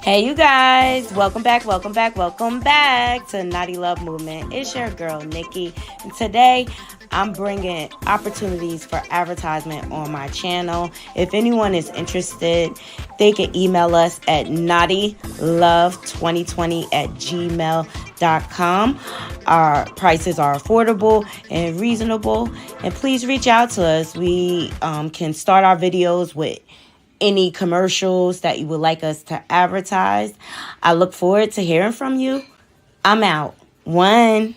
Hey, you guys, welcome back to Naughty Love Movement. It's your girl, Nikki, and today I'm bringing opportunities for advertisement on my channel. If anyone is interested, they can email us at naughtylove2020@gmail.com. Our prices are affordable and reasonable, and please reach out to us. We can start our videos with any commercials that you would like us to advertise. I look forward to hearing from you. I'm out. One.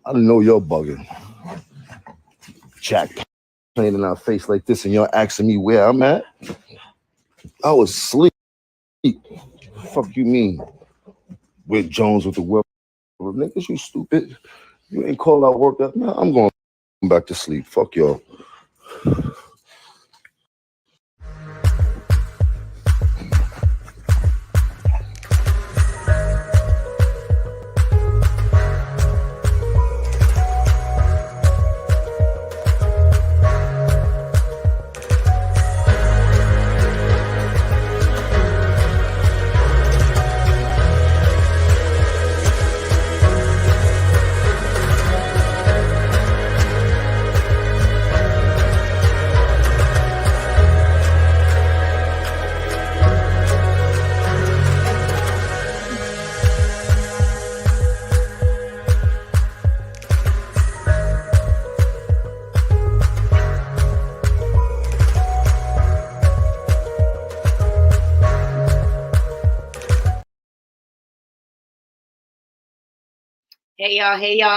I know you're bugging. Jack playing in our face like this and you're asking me where I'm at? I was asleep. Fuck you mean? With Jones with the world. Niggas, you stupid. You ain't call out work that. Nah, I'm going back to sleep. Fuck y'all.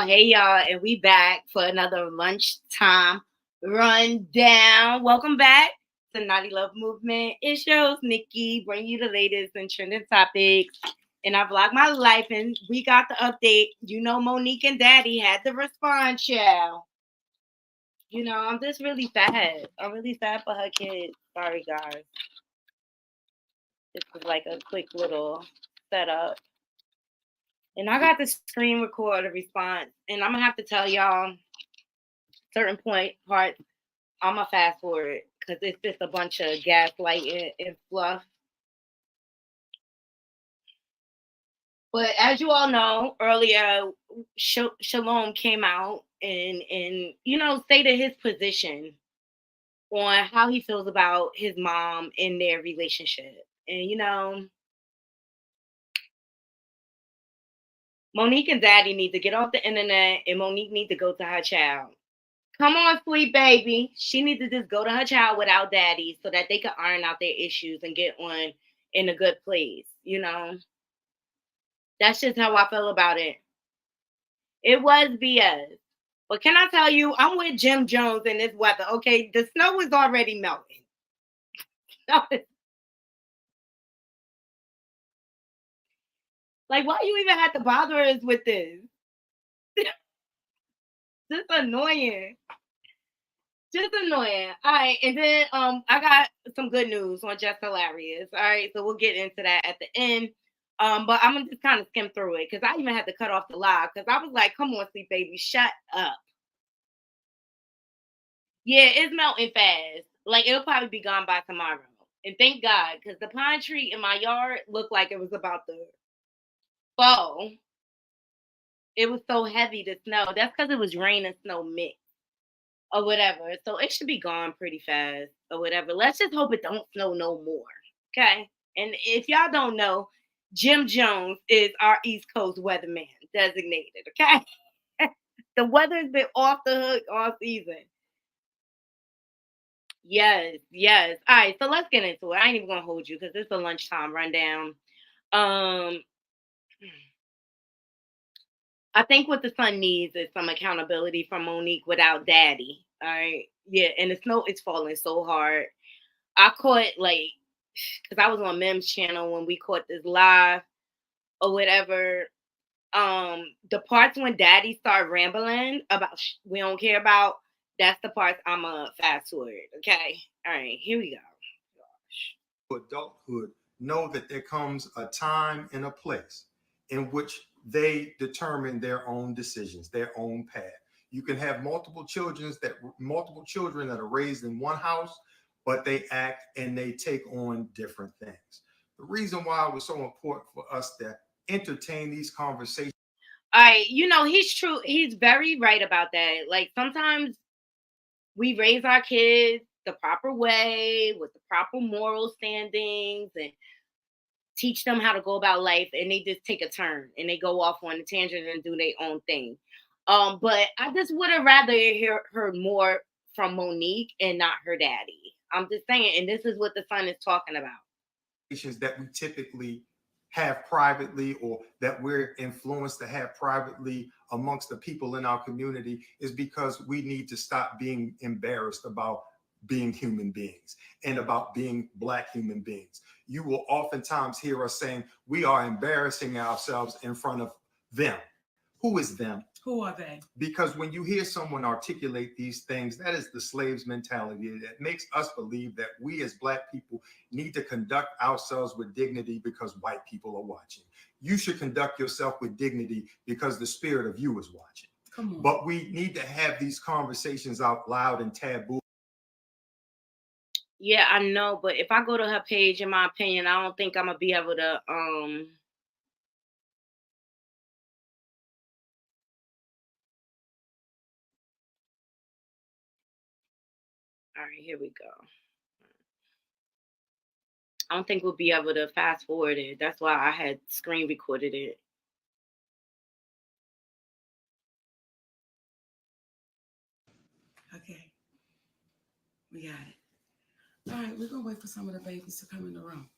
Hey y'all, and we back for another lunchtime rundown. Welcome back to Naughty Love Movement. It shows Nikki bring you the latest and trending topics. And I vlog my life, and we got the update. You know, Monique and Daddy had to respond, child. You know, I'm just really sad. I'm really sad for her kids. Sorry, guys. This is like a quick little setup. And I got to screen record a response. And I'm going to have to tell y'all certain parts. I'm going to fast forward because it's just a bunch of gaslighting and fluff. But as you all know, earlier, Shalom came out and you know, stated his position on how he feels about his mom and their relationship. And, you know, Monique and Daddy need to get off the internet, and Monique need to go to her child. Come on, sweet baby. She needs to just go to her child without Daddy so that they can iron out their issues and get on in a good place. You know, that's just how I feel about it. It was BS. But can I tell you, I'm with Jim Jones in this weather. Okay, the snow is already melting. Like, why you even have to bother us with this? Just annoying. Just annoying. All right, and then I got some good news on Just Hilarious. All right, so we'll get into that at the end. But I'm gonna just kind of skim through it because I even had to cut off the live because I was like, "Come on, Sleep Baby, shut up." Yeah, it's melting fast. Like it'll probably be gone by tomorrow. And thank God, because the pine tree in my yard looked like it was about to fall. It was so heavy to snow. That's because it was rain and snow mixed or whatever. So it should be gone pretty fast or whatever. Let's just hope it don't snow no more. Okay. And if y'all don't know, Jim Jones is our East Coast weatherman designated. Okay. The weather's been off the hook all season. Yes, yes. All right, so let's get into it. I ain't even gonna hold you because it's a lunchtime rundown. Um, I think what the son needs is some accountability from Monique without daddy. All right. Yeah, and the snow is falling so hard. I caught like because I was on Mem's channel when we caught this live or whatever. The parts when daddy started rambling about we don't care about, that's the parts I'm a fast forward. Okay. All right, here we go. Adulthood know that there comes a time and a place in which they determine their own decisions, their own path. You can have multiple children that are raised in one house, but they act and they take on different things. The reason why it was so important for us to entertain these conversations. He's true. He's very right about that. Like sometimes we raise our kids the proper way with the proper moral standings and teach them how to go about life, and they just take a turn and they go off on a tangent and do their own thing. But I just would have rather heard more from Monique and not her daddy. I'm just saying, and this is what the son is talking about. That we typically have privately or that we're influenced to have privately amongst the people in our community is because we need to stop being embarrassed about being human beings and about being Black human beings. You will oftentimes hear us saying we are embarrassing ourselves in front of them. Who is them? Who are they? Because when you hear someone articulate these things, that is the slave's mentality that makes us believe that we as Black people need to conduct ourselves with dignity because white people are watching. You should conduct yourself with dignity because the spirit of you is watching. Come on. But we need to have these conversations out loud and taboo. Yeah, I know, but if I go to her page, in my opinion, I don't think I'm gonna be able to all right, here we go. I don't think we'll be able to fast forward it. That's why I had screen recorded it. Okay. We got it. All right, we're going to wait for some of the babies to come in the room.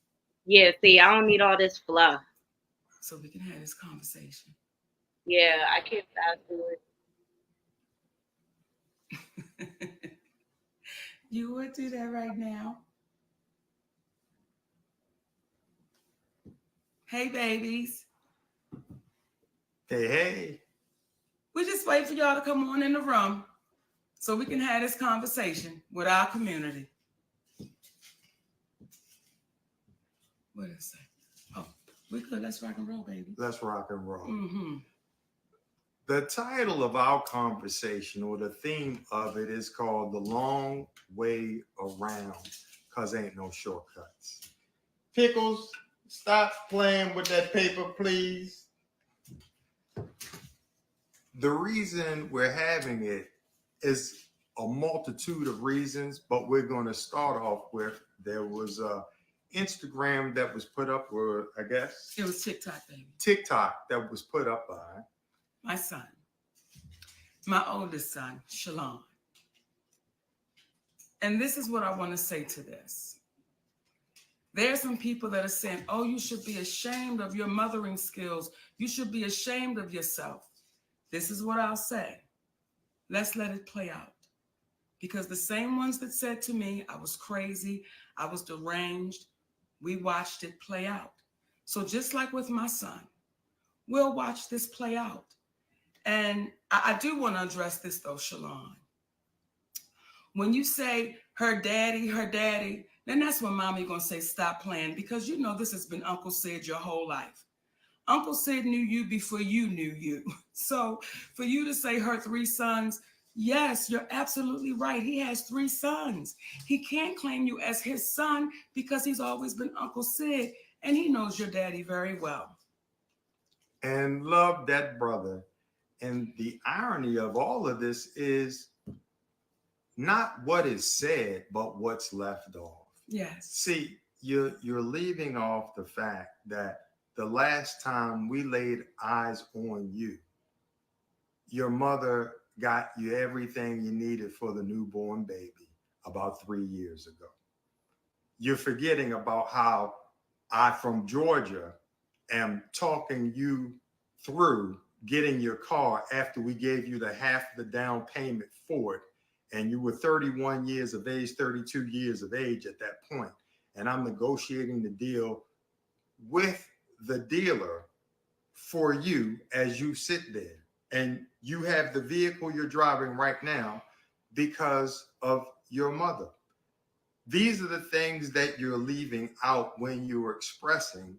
Yeah, see, I don't need all this fluff. So we can have this conversation. Yeah, I can't fast forward. You would do that right now? Hey, babies. Hey, hey. We just wait for y'all to come on in the room so we can have this conversation with our community. What is that? Oh, we good. Let's rock and roll, baby. Let's rock and roll. Mm-hmm. The title of our conversation or the theme of it is called The Long Way Around, because ain't no shortcuts. Pickles, stop playing with that paper, please. The reason we're having it is a multitude of reasons, but we're going to start off with there was a Instagram that was put up, or I guess it was TikTok, baby. TikTok that was put up by my son, my oldest son, Shalon. And this is what I want to say to this. There are some people that are saying, oh, you should be ashamed of your mothering skills. You should be ashamed of yourself. This is what I'll say. Let's let it play out. Because the same ones that said to me, I was crazy, I was deranged, we watched it play out. So just like with my son, we'll watch this play out. And I do want to address this though, Shalon. When you say her daddy, then that's when mommy gonna say stop playing, because you know this has been Uncle Sid your whole life. Uncle Sid knew you before you knew you. So for you to say her three sons, yes, you're absolutely right. He has three sons. He can't claim you as his son because he's always been Uncle Sid, and he knows your daddy very well. And love that brother. And the irony of all of this is not what is said, but what's left off. Yes. See, you're leaving off the fact that the last time we laid eyes on you, your mother got you everything you needed for the newborn baby about 3 years ago. You're forgetting about how I, from Georgia, am talking you through getting your car after we gave you the half of the down payment for it. And you were 31 years of age, 32 years of age at that point. And I'm negotiating the deal with the dealer for you as you sit there. And you have the vehicle you're driving right now because of your mother. These are the things that you're leaving out when you're expressing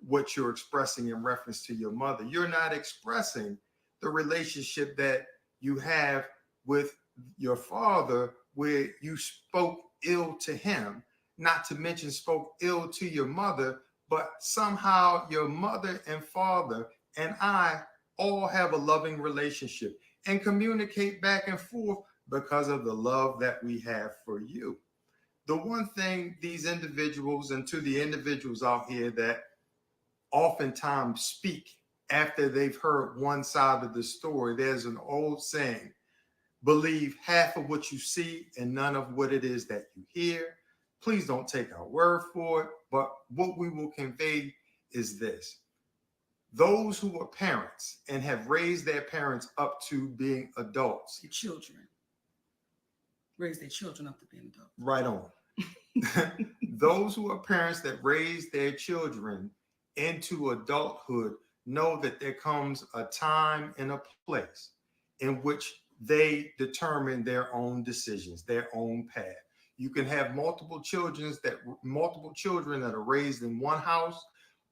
what you're expressing in reference to your mother. You're not expressing the relationship that you have with your father, where you spoke ill to him, not to mention spoke ill to your mother, but somehow your mother and father and I all have a loving relationship and communicate back and forth because of the love that we have for you. The one thing these individuals, and to the individuals out here that oftentimes speak after they've heard one side of the story, there's an old saying: believe half of what you see and none of what it is that you hear. Please don't take our word for it, but what we will convey is this: those who are parents and have raised their parents up to being adults, The children raise their children up to be adults. right on. Those who are parents that raise their children into adulthood know that there comes a time and a place in which they determine their own decisions, their own path. You can have multiple children that are raised in one house,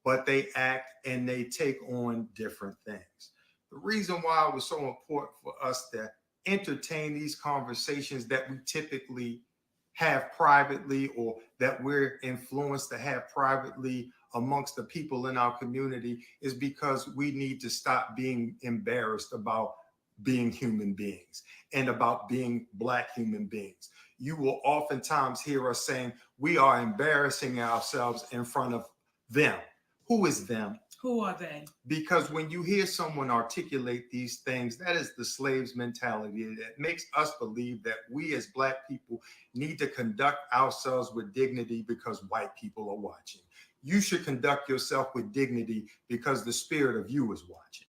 but they act and they take on different things. The reason why it was so important for us to entertain these conversations that we typically have privately, or that we're influenced to have privately amongst the people in our community, is because we need to stop being embarrassed about being human beings and about being Black human beings. You will oftentimes hear us saying we are embarrassing ourselves in front of them. Who is them? Who are they? Because when you hear someone articulate these things, that is the slave's mentality. That makes us believe that we as Black people need to conduct ourselves with dignity because white people are watching. You should conduct yourself with dignity because the spirit of you is watching.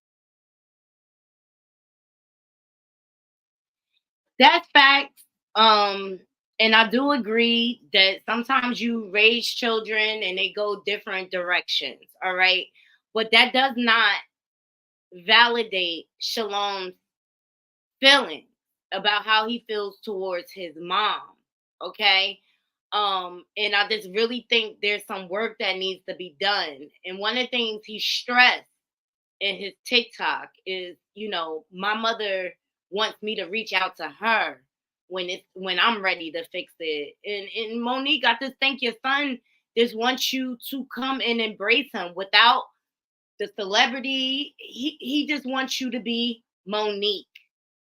That's facts. And I do agree that sometimes you raise children and they go different directions. All right. But that does not validate Shalom's feelings about how he feels towards his mom. Okay. And I just really think there's some work that needs to be done. And one of the things he stressed in his TikTok is, my mother wants me to reach out to her when I'm ready to fix it. And Monique, I just think your son just wants you to come and embrace him without the celebrity. He just wants you to be Monique.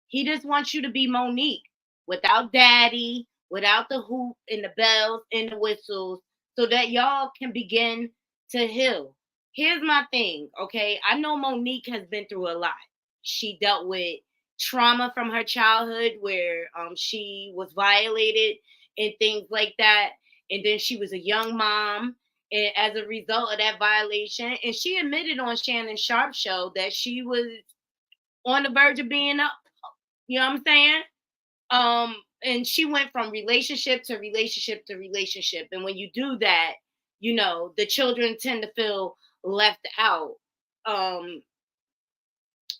He just wants you to be Monique without daddy, without the hoop and the bells and the whistles, so that y'all can begin to heal. Here's my thing, okay? I know Monique has been through a lot. She dealt with trauma from her childhood where she was violated and things like that. And then she was a young mom. And as a result of that violation, and she admitted on Shannon Sharp's show that she was on the verge of being up. You know what I'm saying? And she went from relationship to relationship to relationship. And when you do that, the children tend to feel left out.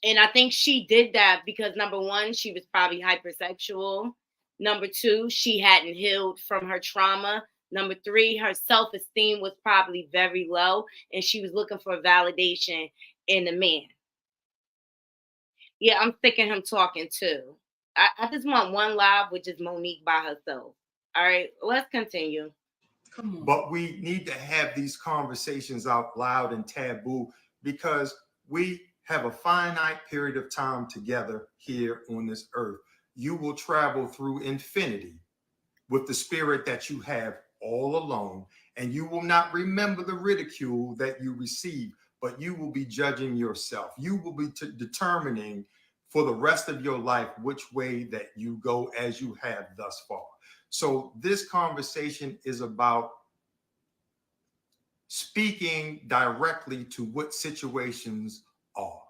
And I think she did that because number one, she was probably hypersexual. Number two, she hadn't healed from her trauma. Number three, her self-esteem was probably very low and she was looking for validation in a man. Yeah, I'm sick of him talking too. I just want one live with just Monique by herself. All right, let's continue. Come on. But we need to have these conversations out loud and taboo because we have a finite period of time together here on this earth. You will travel through infinity with the spirit that you have all alone, and you will not remember the ridicule that you receive, but you will be judging yourself. You will be determining for the rest of your life which way that you go as you have thus far. So, this conversation is about speaking directly to what situations are.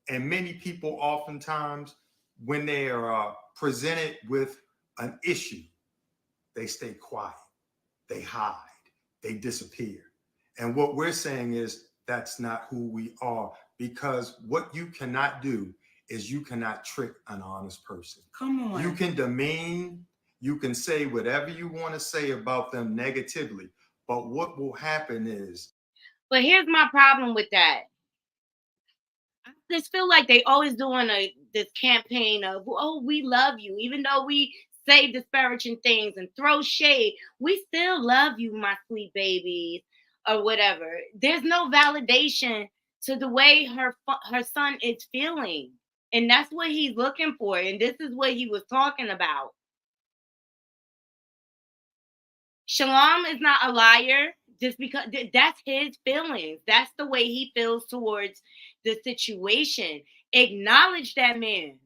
And many people, oftentimes, when they are presented with an issue, they stay quiet, they hide, they disappear. And what we're saying is that's not who we are, because what you cannot do is you cannot trick an honest person. Come on. You can demean, you can say whatever you want to say about them negatively, but what will happen is, But here's my problem with that. I just feel like they always doing this campaign of, oh, we love you, even though we say disparaging things and throw shade, we still love you, my sweet babies, or whatever. There's no validation to the way her son is feeling, and that's what he's looking for, and this is what he was talking about. Shalom is not a liar just because that's his feelings. That's the way he feels towards the situation. Acknowledge that man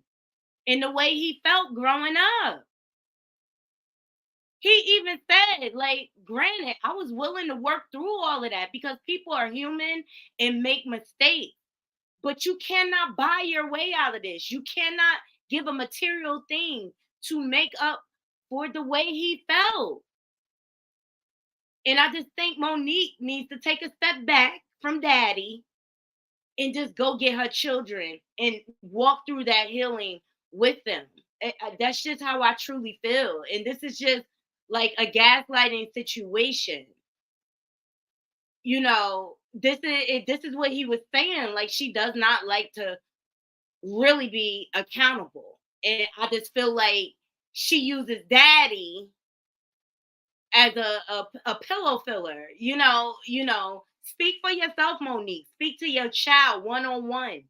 in the way he felt growing up. He even said, like, granted, I was willing to work through all of that because people are human and make mistakes. But you cannot buy your way out of this. You cannot give a material thing to make up for the way he felt. And I just think Monique needs to take a step back from daddy and just go get her children and walk through that healing with them. That's just how I truly feel. And this is just like a gaslighting situation. You know, this is what he was saying. Like, she does not like to really be accountable. And I just feel like she uses daddy as a pillow filler. Speak for yourself, Monique. Speak to your child one on one.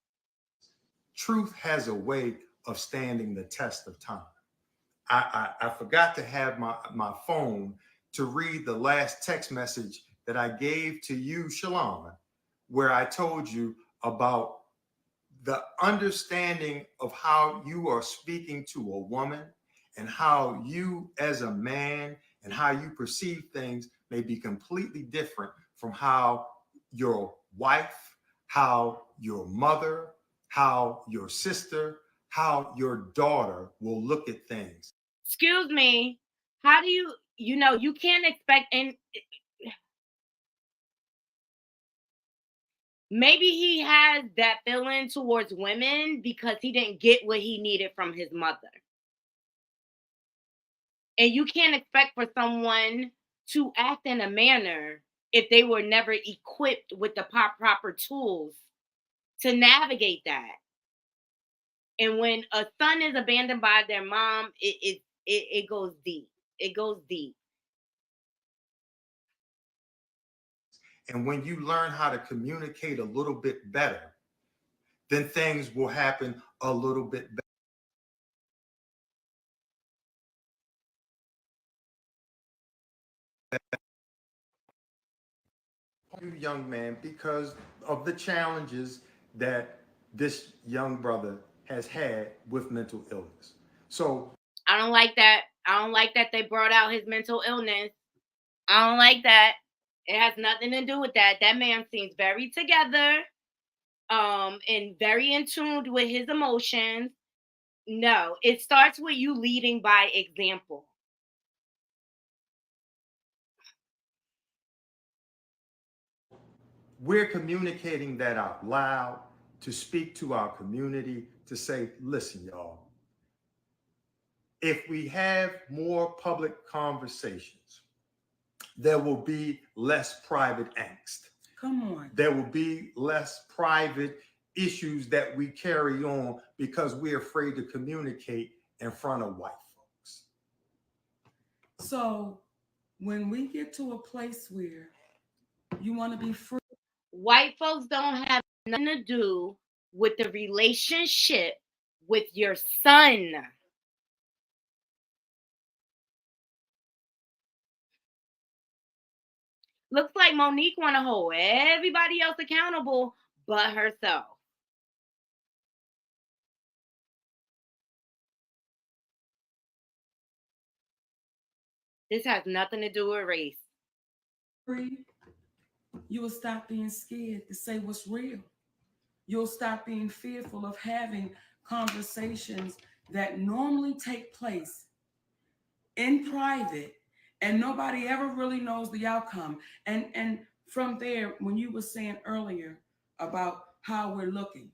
truth has a way of standing the test of time. I forgot to have my phone to read the last text message that I gave to you, Shalon, where I told you about the understanding of how you are speaking to a woman and how you as a man and how you perceive things may be completely different from how your wife, how your mother, how your sister, how your daughter will look at things. Excuse me. How do you can't expect, and maybe he has that feeling towards women because he didn't get what he needed from his mother. And you can't expect for someone to act in a manner if they were never equipped with the proper tools to navigate that. And when a son is abandoned by their mom, it goes deep. It goes deep. And when you learn how to communicate a little bit better, then things will happen a little bit better. You, young man, because of the challenges that this young brother has had with mental illness. So I don't like that. I don't like that they brought out his mental illness. I don't like that. It has nothing to do with that. That man seems very together, and very in tune with his emotions. No, it starts with you leading by example. we're communicating that out loud to speak to our community to say, listen, y'all, if we have more public conversations there will be less private angst. Come on. There will be less private issues that we carry on because we're afraid to communicate in front of white folks. So when we get to a place where you want to be free, White folks don't have nothing to do with the relationship with your son. Looks like Monique want to hold everybody else accountable but herself. This has nothing to do with race. you will stop being scared to say what's real. You'll stop being fearful of having conversations that normally take place in private and nobody ever really knows the outcome. And from there, when you were saying earlier about how we're looking,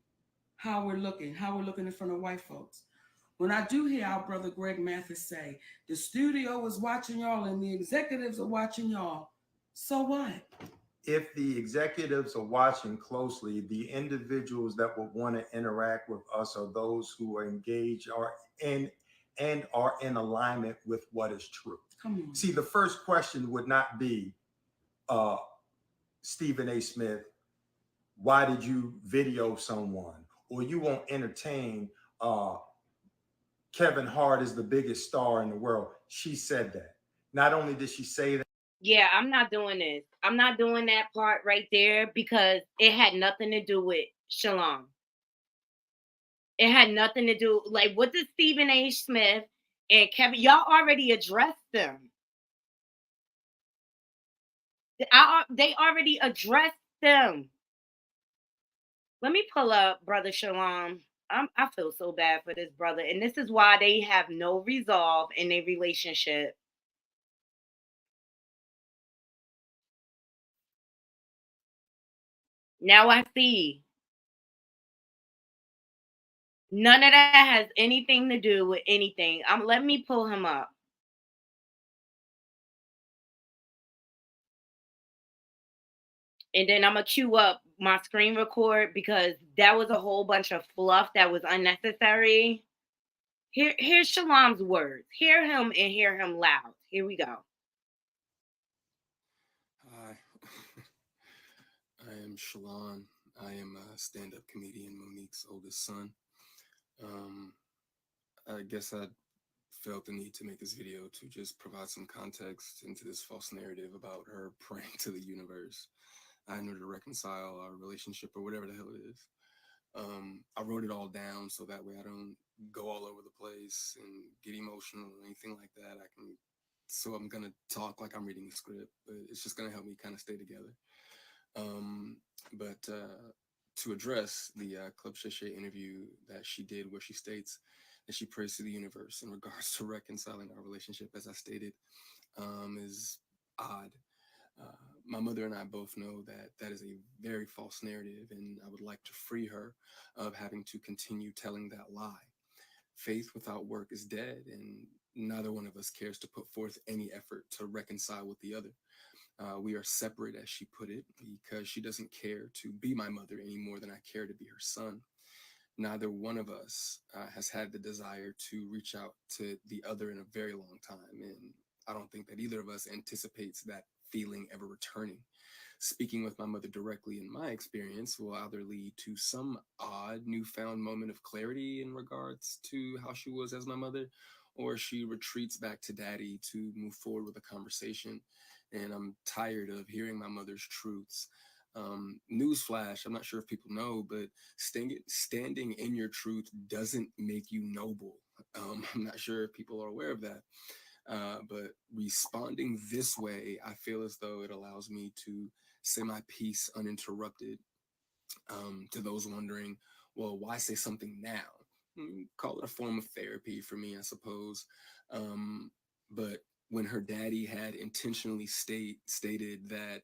how we're looking in front of white folks. When I do hear our brother Greg Mathis say, the studio is watching y'all and the executives are watching y'all, so what? If the executives are watching closely, the individuals that would want to interact with us are those who are engaged are in and are in alignment with what is true. Come on. See, the first question would not be, Stephen A. Smith, why did you video someone? Or you won't entertain Kevin Hart is the biggest star in the world. She said that. Not only did she say that. Yeah, I'm not doing this. I'm not doing that part right there because it had nothing to do with Shalom. It had nothing to do, like, what did Stephen A. Smith and Kevin, y'all already addressed them. They already addressed them. Let me pull up Brother Shalom. I feel so bad for this brother. And this is why they have no resolve in their relationship. Now I see. None of that has anything to do with anything. Let me pull him up. And then I'm gonna cue up my screen record because that was a whole bunch of fluff that was unnecessary. Here's Shalom's words. Hear him and hear him loud. Here we go. Hi, I am Shalon. I am a stand-up comedian, Monique's oldest son. I guess I felt the need to make this video to just provide some context into this false narrative about her praying to the universe in order to reconcile our relationship or whatever the hell it is. I wrote it all down so that way I don't go all over the place and get emotional or anything like that. So I'm gonna talk like I'm reading a script, but it's just gonna help me kind of stay together. But to address the Club Shay interview that she did, where she states that she prays to the universe in regards to reconciling our relationship, as I stated, is odd. My mother and I both know that that is a very false narrative, and I would like to free her of having to continue telling that lie. Faith without work is dead, and neither one of us cares to put forth any effort to reconcile with the other. We are separate, as she put it, because she doesn't care to be my mother any more than I care to be her son. Neither one of us has had the desire to reach out to the other in a very long time, and I don't think that either of us anticipates that feeling ever returning. Speaking with my mother directly, in my experience, will either lead to some odd newfound moment of clarity in regards to how she was as my mother, or she retreats back to daddy to move forward with a conversation. And I'm tired of hearing my mother's truths. Newsflash, I'm not sure if people know, but standing in your truth doesn't make you noble. I'm not sure if people are aware of that. But responding this way, I feel as though it allows me to say my piece uninterrupted. To those wondering, well, why say something now? Call it a form of therapy for me, I suppose. But when her daddy had intentionally stated that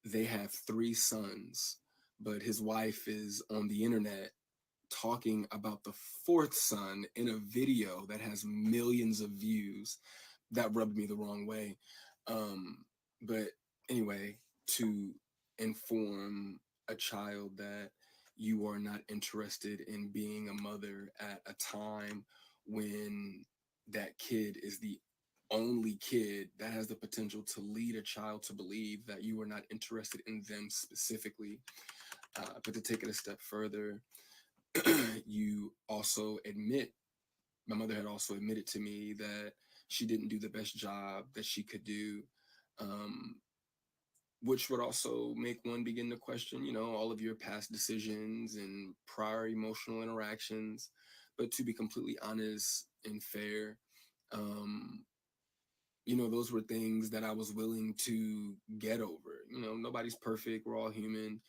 they have 3 sons, but his wife is on the internet talking about the 4th son in a video that has millions of views, that rubbed me the wrong way. But anyway, to inform a child that you are not interested in being a mother at a time when that kid is the only kid that has the potential to lead a child to believe that you are not interested in them specifically. But to take it a step further, you also admit, my mother had also admitted to me that she didn't do the best job that she could do, um, which would also make one begin to question, all of your past decisions and prior emotional interactions. But to be completely honest and fair, um, those were things that I was willing to get over. Nobody's perfect, we're all human.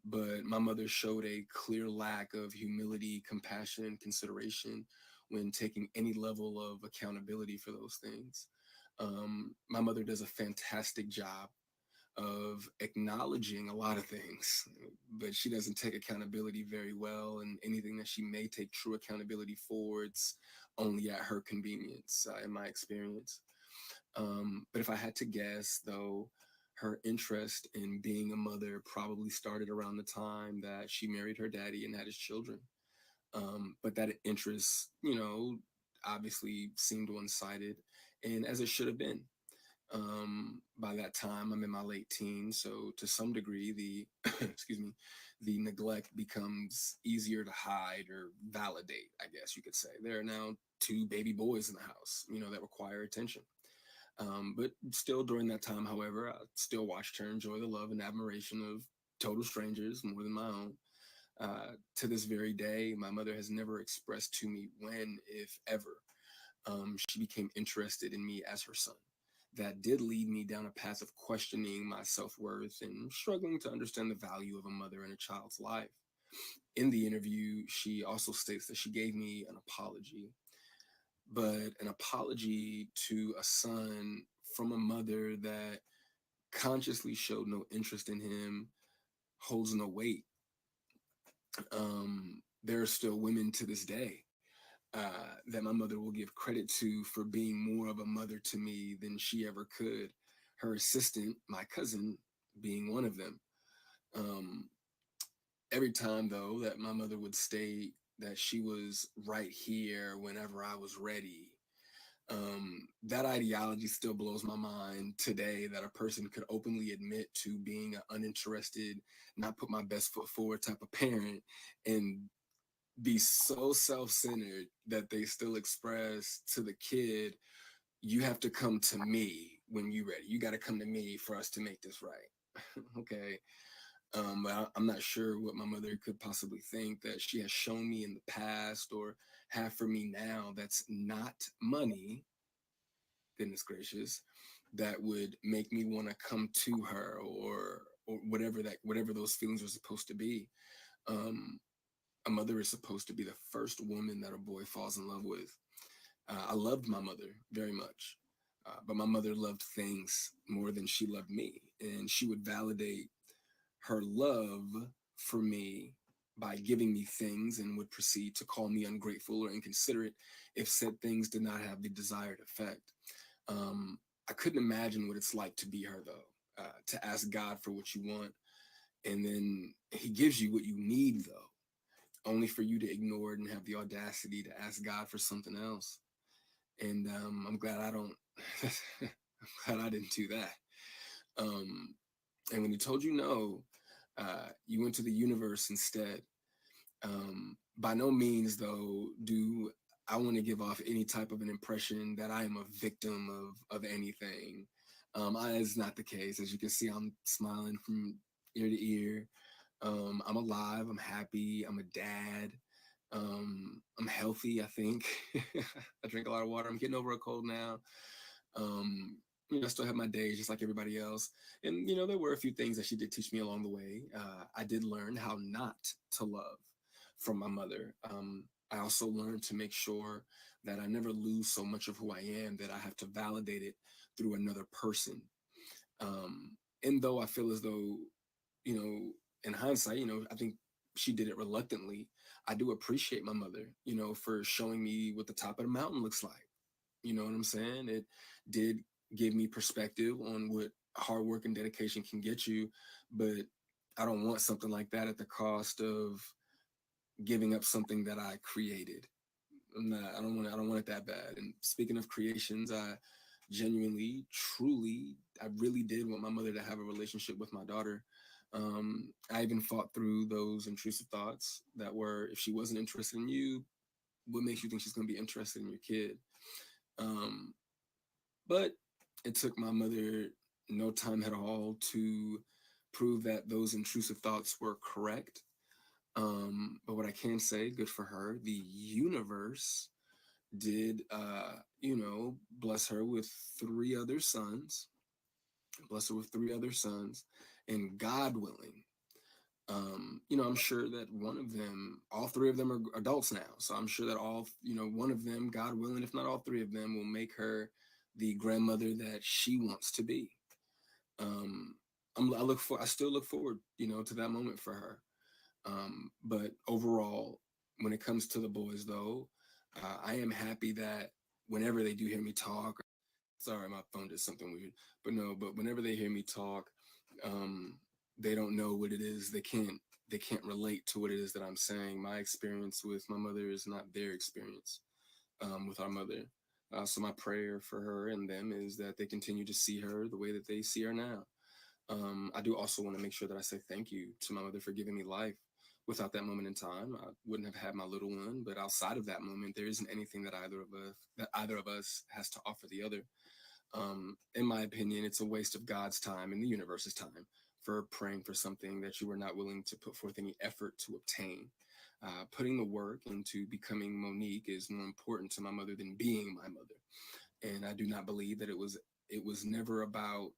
But my mother showed a clear lack of humility, compassion, and consideration when taking any level of accountability for those things. My mother does a fantastic job of acknowledging a lot of things, but she doesn't take accountability very well. And anything that she may take true accountability for, it's only at her convenience, in my experience. But if I had to guess, though, her interest in being a mother probably started around the time that she married her daddy and had his children. But that interest, obviously seemed one-sided, and as it should have been. By that time, I'm in my late teens, so to some degree, the excuse me, the neglect becomes easier to hide or validate. I guess you could say there are now two baby boys in the house, that require attention. But still, during that time, however, I still watched her enjoy the love and admiration of total strangers more than my own. To this very day, my mother has never expressed to me when, if ever, she became interested in me as her son. That did lead me down a path of questioning my self worth and struggling to understand the value of a mother in a child's life. In the interview, she also states that she gave me an apology, but an apology to a son from a mother that consciously showed no interest in him holds no weight. There are still women to this day that my mother will give credit to for being more of a mother to me than she ever could. Her assistant, my cousin, being one of them. Um, every time, though, that my mother would state that she was right here whenever I was ready, that ideology still blows my mind today, that a person could openly admit to being an uninterested, not put my best foot forward type of parent and be so self-centered that they still express to the kid, you have to come to me when you're ready. You got to come to me for us to make this right. Okay. But I'm not sure what my mother could possibly think that she has shown me in the past or have for me now that's not money, goodness gracious, that would make me want to come to her or whatever those feelings are supposed to be. Um, a mother is supposed to be the first woman that a boy falls in love with. I loved my mother very much, but my mother loved things more than she loved me. And she would validate her love for me by giving me things and would proceed to call me ungrateful or inconsiderate if said things did not have the desired effect. Um, I couldn't imagine what it's like to be her, though, to ask God for what you want, and then He gives you what you need, though, only for you to ignore it and have the audacity to ask God for something else. And I'm glad I don't. I'm glad I didn't do that. Um, and when He told you no, you went to the universe instead. By no means, though, do I want to give off any type of an impression that I am a victim of anything. It's not the case. As you can see, I'm smiling from ear to ear. I'm alive. I'm happy. I'm a dad. I'm healthy, I think. I drink a lot of water. I'm getting over a cold now. I still have my days just like everybody else. And, there were a few things that she did teach me along the way. I did learn how not to love from my mother. I also learned to make sure that I never lose so much of who I am that I have to validate it through another person. And though I feel as though, in hindsight, I think she did it reluctantly. I do appreciate my mother, for showing me what the top of the mountain looks like. You know what I'm saying? It did give me perspective on what hard work and dedication can get you, but I don't want something like that at the cost of giving up something that I created. I don't want it that bad. And speaking of creations, I genuinely, truly, I really did want my mother to have a relationship with my daughter. I even fought through those intrusive thoughts that were, if she wasn't interested in you, what makes you think she's going to be interested in your kid? But it took my mother no time at all to prove that those intrusive thoughts were correct. But what I can say, good for her, the universe did, bless her with three other sons, and God willing, I'm sure that all three of them are adults now. So I'm sure that one of them, God willing, if not all three of them, will make her the grandmother that she wants to be. I still look forward, to that moment for her. But overall, when it comes to the boys, though, I am happy that whenever they do hear me talk, sorry, my phone did something weird, but whenever they hear me talk, they don't know what it is. They can't relate to what it is that I'm saying. My experience with my mother is not their experience with our mother. So my prayer for her and them is that they continue to see her the way that they see her now. I do also want to make sure that I say thank you to my mother for giving me life. Without that moment in time, I wouldn't have had my little one. But outside of that moment, there isn't anything that either of us has to offer the other. In my opinion, it's a waste of God's time and the universe's time for praying for something that you were not willing to put forth any effort to obtain. Putting the work into becoming Monique is more important to my mother than being my mother. And I do not believe that it was never about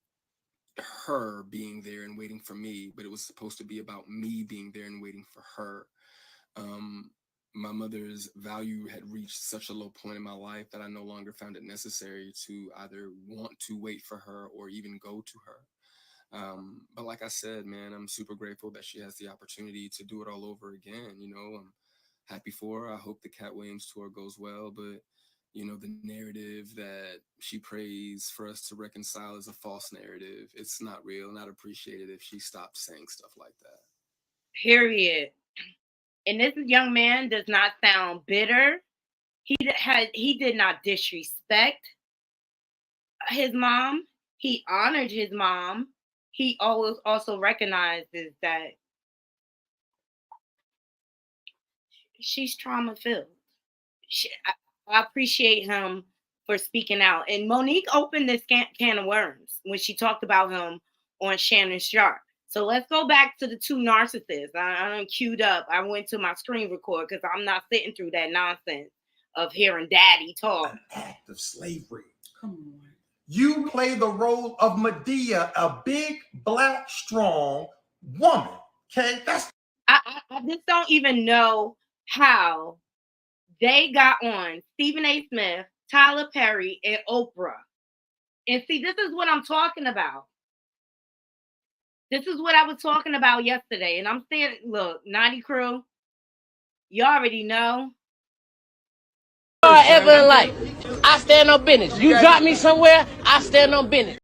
her being there and waiting for me, but it was supposed to be about me being there and waiting for her. My mother's value had reached such a low point in my life that I no longer found it necessary to either want to wait for her or even go to her. But like I said, man, I'm super grateful that she has the opportunity to do it all over again. I'm happy for her. I hope the Cat Williams tour goes well, but the narrative that she prays for us to reconcile is a false narrative. It's not real, and I'd appreciate it if she stopped saying stuff like that. Period. And this young man does not sound bitter. He did not disrespect his mom. He honored his mom. He always also recognizes that she's trauma filled. I appreciate him for speaking out. And Monique opened this can of worms when she talked about him on Shannon Sharp. So let's go back to the two narcissists. I'm queued up. I went to my screen record because I'm not sitting through that nonsense of hearing daddy talk. An act of slavery. Come on. You play the role of Medea, a big, black, strong woman. Okay? I just don't even know how they got on Stephen A. Smith, Tyler Perry, and Oprah. And see, this is what I'm talking about. This is what I was talking about yesterday. And I'm saying, look, Naughty Crew, you already know. Ever in life, I stand on business. You drop me somewhere, I stand on business.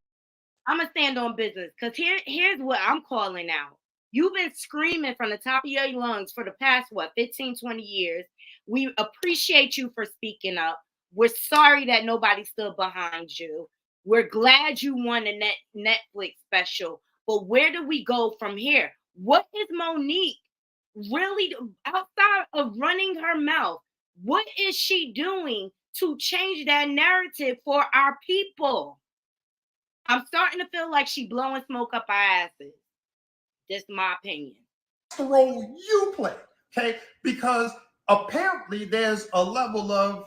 I'm going to stand on business because here's what I'm calling out. You've been screaming from the top of your lungs for the past, 15, 20 years. We appreciate you for speaking up. We're sorry that nobody stood behind you. We're glad you won a Netflix special. But where do we go from here? What is Monique really, outside of running her mouth? What is she doing to change that narrative for our people? I'm starting to feel like she blowing smoke up our asses. Just my opinion. The role you play, okay? Because apparently there's a level of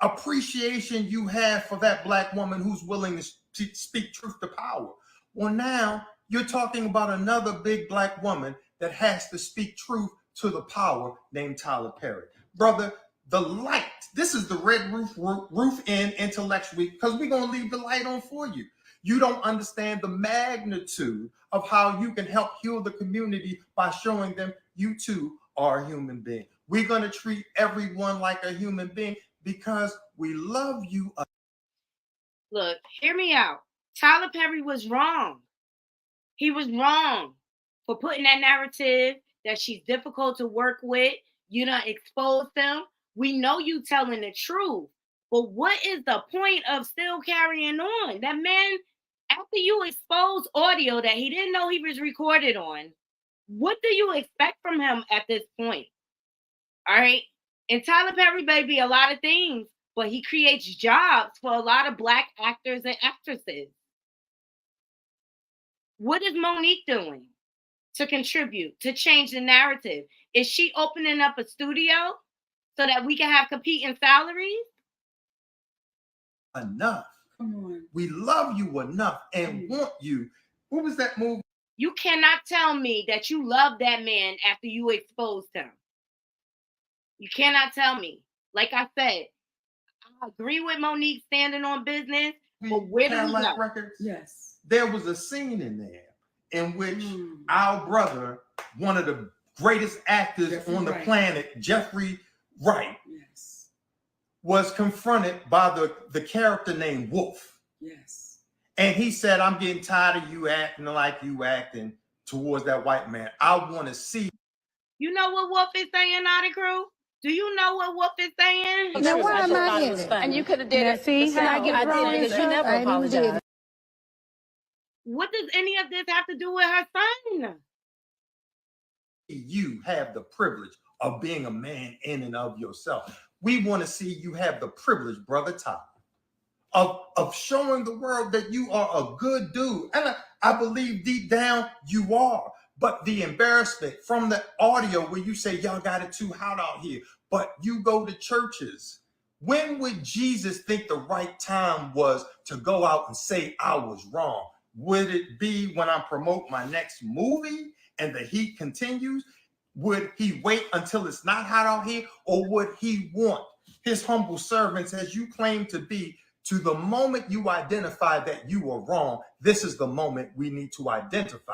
appreciation you have for that black woman who's willing to speak truth to power. Well, now you're talking about another big black woman that has to speak truth to the power named Tyler Perry. Brother, the light, this is the Red Roof Inn intellectually, because we're going to leave the light on for you. You don't understand the magnitude of how you can help heal the community by showing them you too are a human being. We're going to treat everyone like a human being because we love you. Look, hear me out. Tyler Perry was wrong. He was wrong for putting that narrative that she's difficult to work with. You done exposed them. We know you telling the truth. But what is the point of still carrying on? That man, after you expose audio that he didn't know he was recorded on, what do you expect from him at this point? All right. And Tyler Perry may be a lot of things, but he creates jobs for a lot of Black actors and actresses. What is Monique doing to contribute, to change the narrative? Is she opening up a studio so that we can have competing salaries? Enough. Come on. We love you enough and want you. What was that movie? You cannot tell me that you love that man after you exposed him. You cannot tell me. Like I said, I agree with Monique standing on business, but where do we Cadillac go? Records? Yes. There was a scene in there in which our brother, one of the greatest actors Jeffrey on the Wright. planet, Jeffrey Wright, Yes. was confronted by the character named Wolf. Yes. And he said, I'm getting tired of you acting like you acting towards that white man. I want to see. You know what Wolf is saying, Naughty Crew? Do you know what Wolf is saying? Now why am I in it? And you could have did Now, it. see how I get thrown in because you never I ain't even did apologized. it. What does any of this have to do with her son? You have the privilege of being a man in and of yourself. We want to see you have the privilege, Brother Tyler, of showing the world that you are a good dude. And I believe deep down you are. But the embarrassment from the audio where you say, y'all got it too hot out here, but you go to churches. When would Jesus think the right time was to go out and say I was wrong? Would it be when I promote my next movie and the heat continues? Would he wait until it's not hot out here? Or would he want his humble servants, as you claim to be, to the moment you identify that you are wrong, this is the moment we need to identify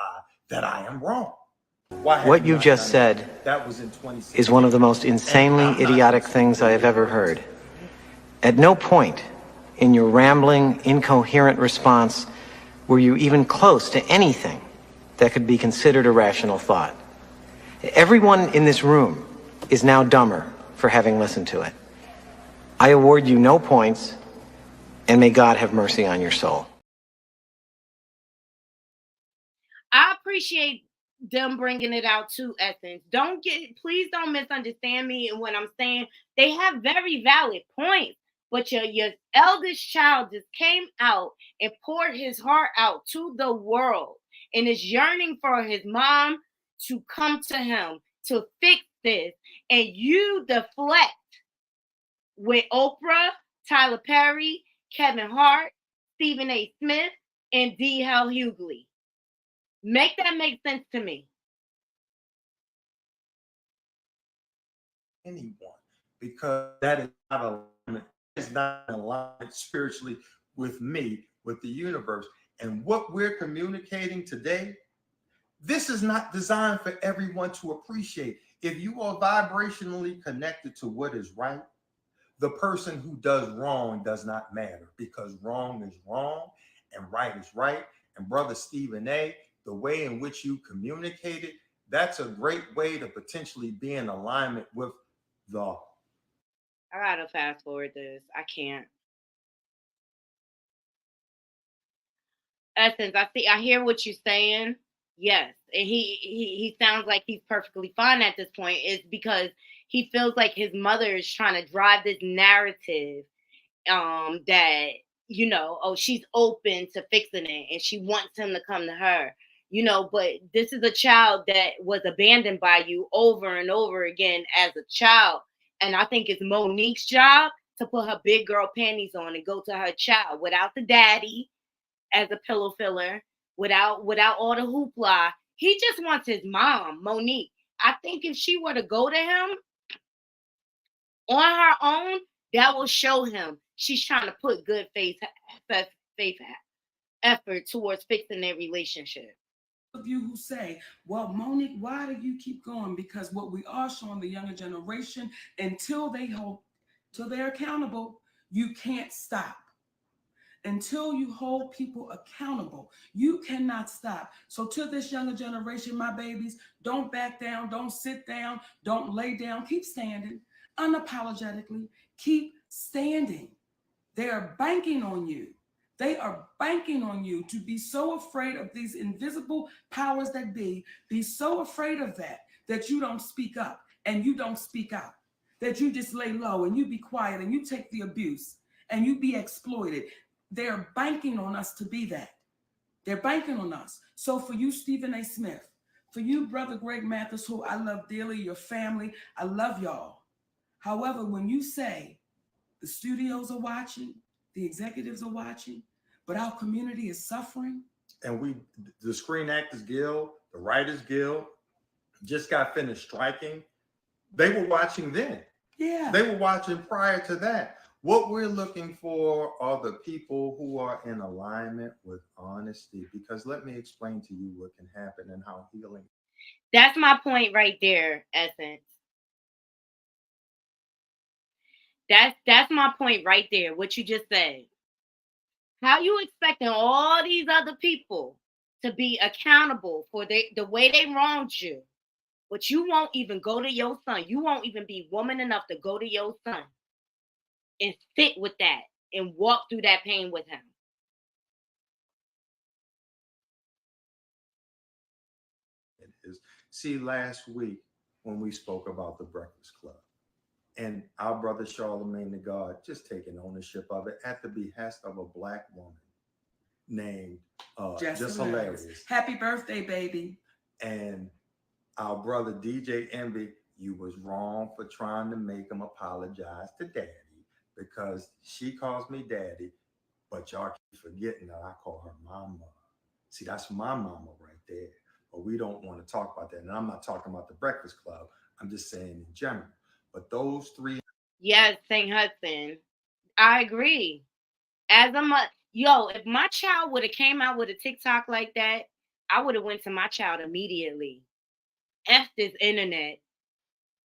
that I am wrong. What you just said that was in 2016. is one of the most insanely idiotic things I have ever heard. At no point in your rambling, incoherent response were you even close to anything that could be considered a rational thought. Everyone in this room is now dumber for having listened to it. I award you no points, and may God have mercy on your soul. I appreciate them bringing it out to Essence. Please don't misunderstand me. And when I'm saying they have very valid points, but your eldest child just came out and poured his heart out to the world and is yearning for his mom to come to him to fix this. And you deflect with Oprah, Tyler Perry, Kevin Hart, Stephen A. Smith, and D. Hell Hughley. Make that make sense to me. Anyone, because that is not alignment. It's not alignment spiritually with me, with the universe. And what we're communicating today, this is not designed for everyone to appreciate. If you are vibrationally connected to what is right, the person who does wrong does not matter, because wrong is wrong and right is right. And Brother Stephen A., the way in which you communicated, that's a great way to potentially be in alignment with the. I gotta fast forward this. I can't. Essence, I hear what you're saying. Yes. And he sounds like he's perfectly fine at this point. It's because he feels like his mother is trying to drive this narrative that, oh, she's open to fixing it and she wants him to come to her. But this is a child that was abandoned by you over and over again as a child. And I think it's Monique's job to put her big girl panties on and go to her child without the daddy as a pillow filler, without all the hoopla. He just wants his mom, Monique. I think if she were to go to him on her own, that will show him she's trying to put good faith effort towards fixing their relationship. Of you who say, well, Monique, why do you keep going? Because what we are showing the younger generation, until they're accountable, you can't stop. until you hold people accountable, you cannot stop. So to this younger generation, my babies, don't back down, don't sit down, don't lay down, keep standing unapologetically, keep standing. They are banking on you. They are banking on you to be so afraid of these invisible powers that be so afraid of that you don't speak up and you don't speak out, that you just lay low and you be quiet and you take the abuse and you be exploited. They're banking on us to be that. They're banking on us. So for you, Stephen A. Smith, for you, Brother Greg Mathis, who I love dearly, your family, I love y'all. However, when you say the studios are watching, the executives are watching, but our community is suffering. And the Screen Actors Guild, the Writers Guild, just got finished striking. They were watching then. Yeah. They were watching prior to that. What we're looking for are the people who are in alignment with honesty, because let me explain to you what can happen and how healing. That's my point right there, Essence. That's my point right there, what you just said. How you expecting all these other people to be accountable for the way they wronged you, but you won't even go to your son. You won't even be woman enough to go to your son and sit with that and walk through that pain with him. It is. See, last week when we spoke about the Breakfast Club and our brother Charlemagne the God just taking ownership of it at the behest of a Black woman named Just Hilarious. Happy birthday, baby. And our brother DJ Envy, you was wrong for trying to make him apologize to Daddy, because she calls me Daddy, but y'all keep forgetting that I call her Mama. See, that's my mama right there. But we don't want to talk about that. And I'm not talking about the Breakfast Club. I'm just saying in general. But those three. Yes, St. Hudson. I agree. As a mother, yo, if my child would have came out with a TikTok like that, I would have went to my child immediately. F this internet.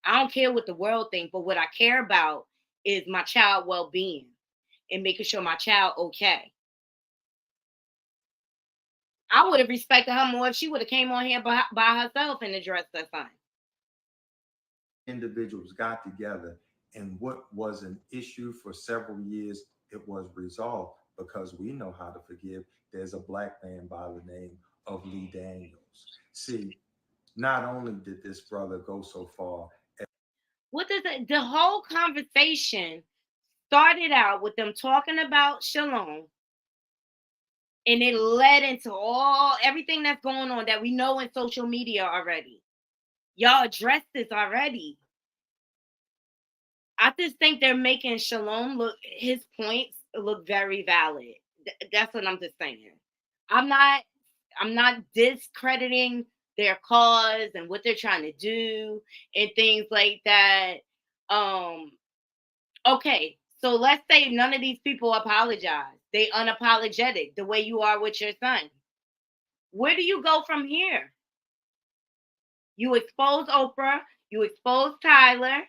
I don't care what the world thinks, but what I care about is my child well-being and making sure my child okay. I would have respected her more if she would have came on here by herself and addressed her son. Individuals got together, and what was an issue for several years, it was resolved because we know how to forgive. There's a Black man by the name of Lee Daniels. See, not only did this brother go so far. What does it, the whole conversation started out with them talking about Shalom, and it led into everything that's going on that we know in social media already. Y'all addressed this already. I just think they're making Shalom his points look very valid. That's what I'm just saying. I'm not discrediting their cause and what they're trying to do and things like that. Okay, so let's say none of these people apologize. They unapologetic the way you are with your son. Where do you go from here? You expose Oprah, you expose Tyler.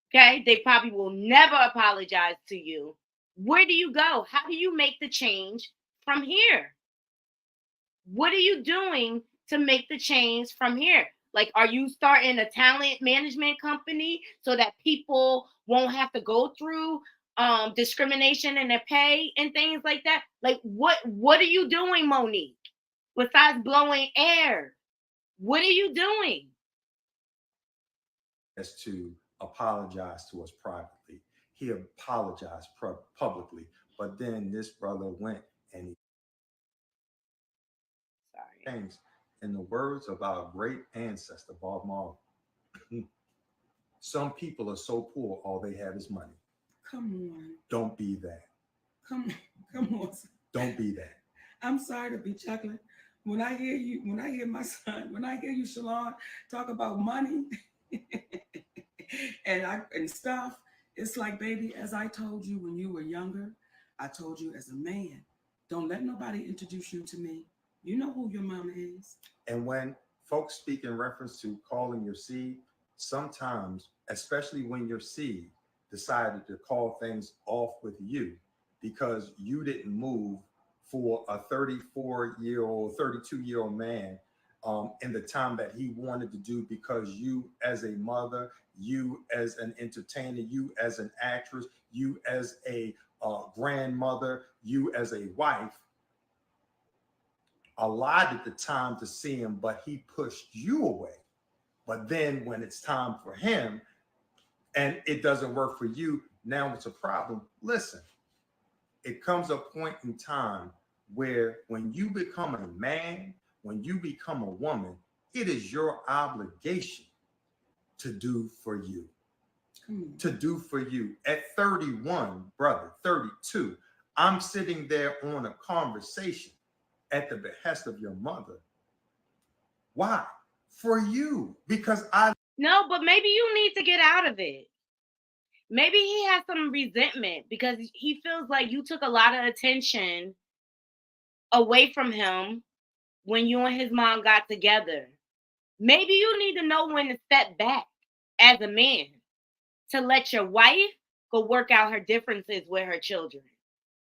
Okay, they probably will never apologize to you. Where do you go? How do you make the change from here? What are you doing to make the change from here? Like, are you starting a talent management company so that people won't have to go through discrimination in their pay and things like that? Like, what are you doing, Monique? Besides blowing air, what are you doing? As to apologize to us privately. He apologized publicly, but then this brother went and he changed. In the words of our great ancestor, Bob Marley, some people are so poor, all they have is money. Come on. Don't be that. Come on. Don't be that. I'm sorry to be chuckling. When I hear my son, when I hear you, Shalon, talk about money and stuff, it's like, baby, as I told you when you were younger, I told you as a man, don't let nobody introduce you to me. You know who your mama is. And when folks speak in reference to calling your seed, sometimes, especially when your seed decided to call things off with you, because you didn't move for a 34-year-old, 32-year-old man in the time that he wanted to do, because you as a mother, you as an entertainer, you as an actress, you as a grandmother, you as a wife, allotted the time to see him, but he pushed you away. But then when it's time for him and it doesn't work for you, now it's a problem. Listen, it comes a point in time where when you become a man, when you become a woman, it is your obligation to do for you. To do for you. At 31, brother, 32, I'm sitting there on a conversation at the behest of your mother. Why? For you. Because I No, but maybe you need to get out of it. Maybe he has some resentment because he feels like you took a lot of attention away from him when you and his mom got together. Maybe you need to know when to step back as a man to let your wife go work out her differences with her children.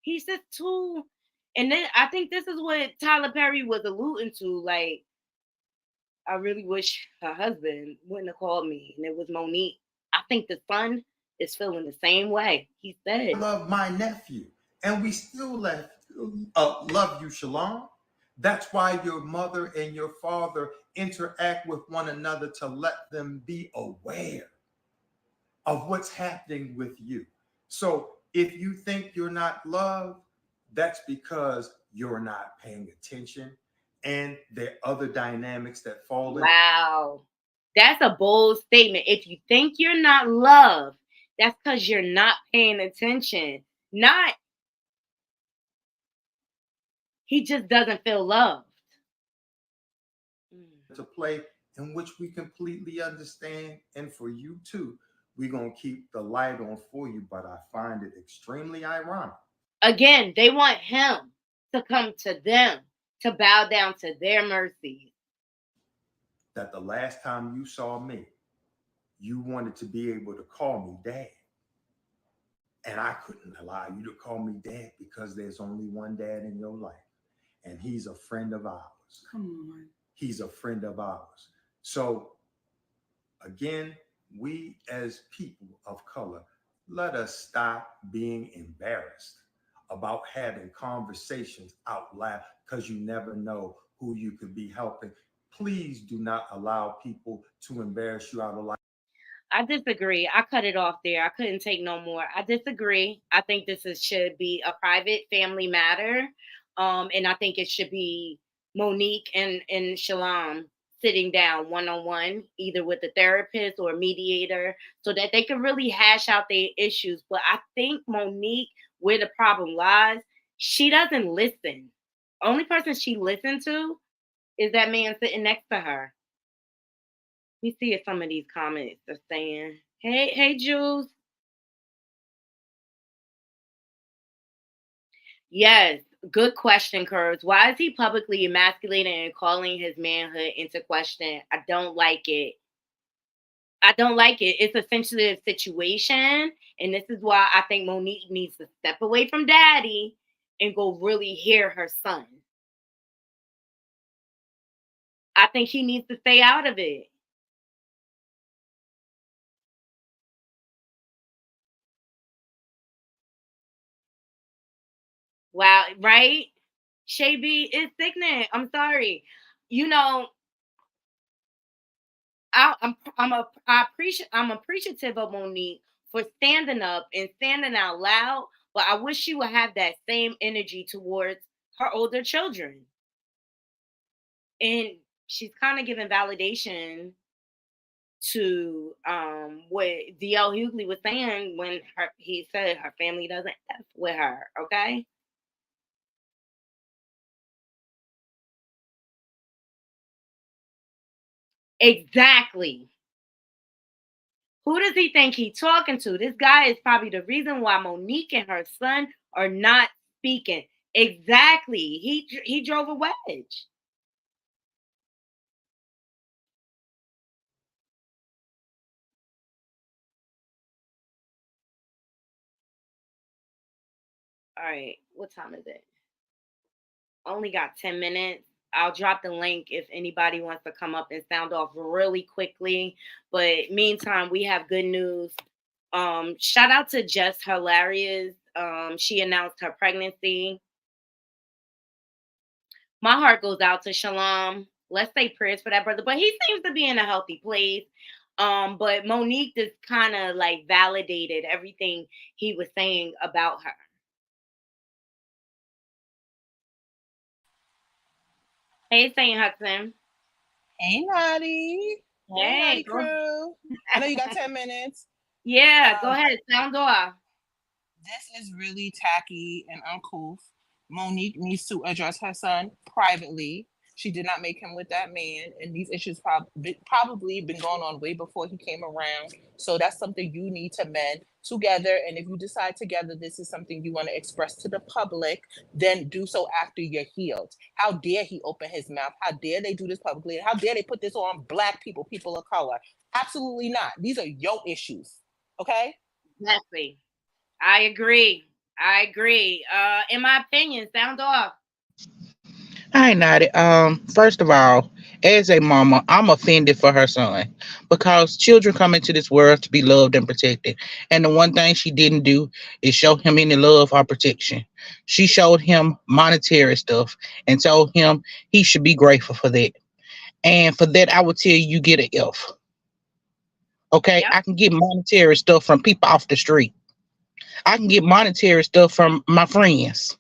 He's just too. And then I think this is what Tyler Perry was alluding to. Like, I really wish her husband wouldn't have called me, and it was Monique. I think the son is feeling the same way. He said, love my nephew, and we still love you, Shalom. That's why your mother and your father interact with one another to let them be aware of what's happening with you. So if you think you're not loved, that's because you're not paying attention. And there are other dynamics that fall in. wow, that's a bold statement. If you think you're not loved, that's because you're not paying attention. Not, he just doesn't feel loved. To play, in which we completely understand. And for you too, we're going to keep the light on for you. But I find it extremely ironic. Again, they want him to come to them, to bow down to their mercy. That the last time you saw me, you wanted to be able to call me dad. And I couldn't allow you to call me dad because there's only one dad in your life. And he's a friend of ours. Come on. He's a friend of ours. So again, we as people of color, let us stop being embarrassed about having conversations out loud, because you never know who you could be helping. Please do not allow people to embarrass you out of life. I disagree. I cut it off there. I couldn't take no more. I disagree. I think should be a private family matter. And I think it should be Monique and Shalom sitting down one on one, either with a therapist or a mediator, so that they can really hash out their issues. But I think Monique, where the problem lies, she doesn't listen. Only person she listens to is that man sitting next to her. Let me see if some of these comments are saying, hey, Jules. Yes, good question, Curves. Why is he publicly emasculating and calling his manhood into question? I don't like it. I don't like it. It's a sensitive situation. And this is why I think Monique needs to step away from daddy and go really hear her son. I think he needs to stay out of it. Wow, right? Shay B is sickening. I'm sorry. You know, I'm appreciative of Monique for standing up and standing out loud, but I wish she would have that same energy towards her older children. And she's kind of giving validation to what DL Hughley was saying when he said her family doesn't F with her. Okay. Exactly. Who does he think he's talking to? This guy is probably the reason why Monique and her son are not speaking. Exactly. He drove a wedge. All right, what time is it? Only got 10 minutes. I'll drop the link if anybody wants to come up and sound off really quickly. But meantime, we have good news. Shout out to Jess Hilarious. She announced her pregnancy. My heart goes out to Shalom. Let's say prayers for that brother. But he seems to be in a healthy place. But Monique just kind of like validated everything he was saying about her. Hey, Saint Hudson. Hey, Naughty. Hey, Hey, Naughty go. crew. I know you got 10 minutes. Yeah, go Um, ahead. Sound off. this is really tacky and uncouth. Monique needs to address her son privately. She did not make him with that man, and these issues probably been going on way before he came around. So that's something you need to mend together. And if you decide together this is something you want to express to the public, then do so after you're healed. How dare he open his mouth? How dare they do this publicly? How dare they put this on Black people, people of color? Absolutely not. These are your issues. Okay? Exactly. I agree. I agree. In my opinion, sound off. Hi, Natty. First of all, as a mama, I'm offended for her son because children come into this world to be loved and protected. And the one thing she didn't do is show him any love or protection. She showed him monetary stuff and told him he should be grateful for that. And for that, I would tell you, you get an F. Okay, Yep. I can get monetary stuff from people off the street. I can get monetary stuff from my friends.